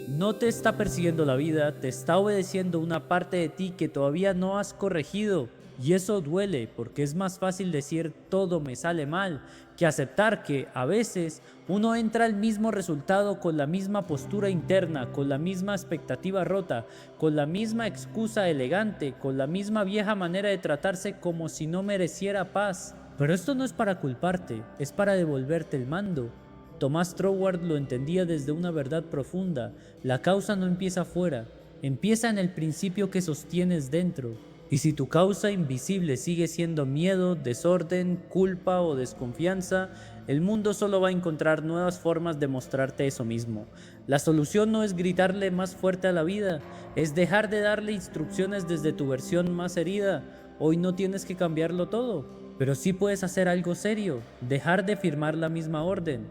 No te está persiguiendo la vida, te está obedeciendo una parte de ti que todavía no has corregido. Y eso duele, porque es más fácil decir todo me sale mal, que aceptar que a veces uno entra al mismo resultado con la misma postura interna, con la misma expectativa rota, con la misma excusa elegante, con la misma vieja manera de tratarse como si no mereciera paz. Pero esto no es para culparte, es para devolverte el mando. Tomás Troward lo entendía desde una verdad profunda: la causa no empieza afuera, empieza en el principio que sostienes dentro. Y si tu causa invisible sigue siendo miedo, desorden, culpa o desconfianza, el mundo solo va a encontrar nuevas formas de mostrarte eso mismo. La solución no es gritarle más fuerte a la vida, es dejar de darle instrucciones desde tu versión más herida. Hoy no tienes que cambiarlo todo, pero sí puedes hacer algo serio: dejar de firmar la misma orden.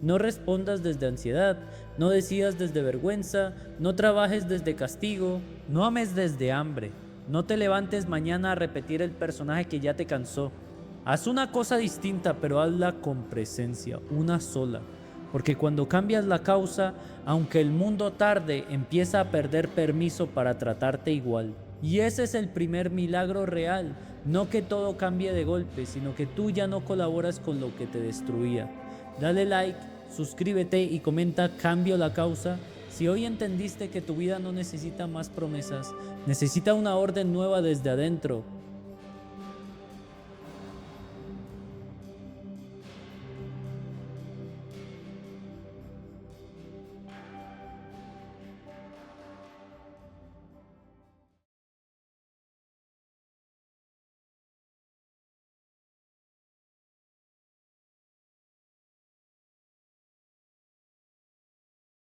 No respondas desde ansiedad, no decidas desde vergüenza, no trabajes desde castigo, no ames desde hambre. No te levantes mañana a repetir el personaje que ya te cansó. Haz una cosa distinta, pero hazla con presencia, una sola. Porque cuando cambias la causa, aunque el mundo tarde, empieza a perder permiso para tratarte igual. Y ese es el primer milagro real, no que todo cambie de golpe, sino que tú ya no colaboras con lo que te destruía. Dale like, suscríbete y comenta "cambio la causa". Si hoy entendiste que tu vida no necesita más promesas, necesita una orden nueva desde adentro,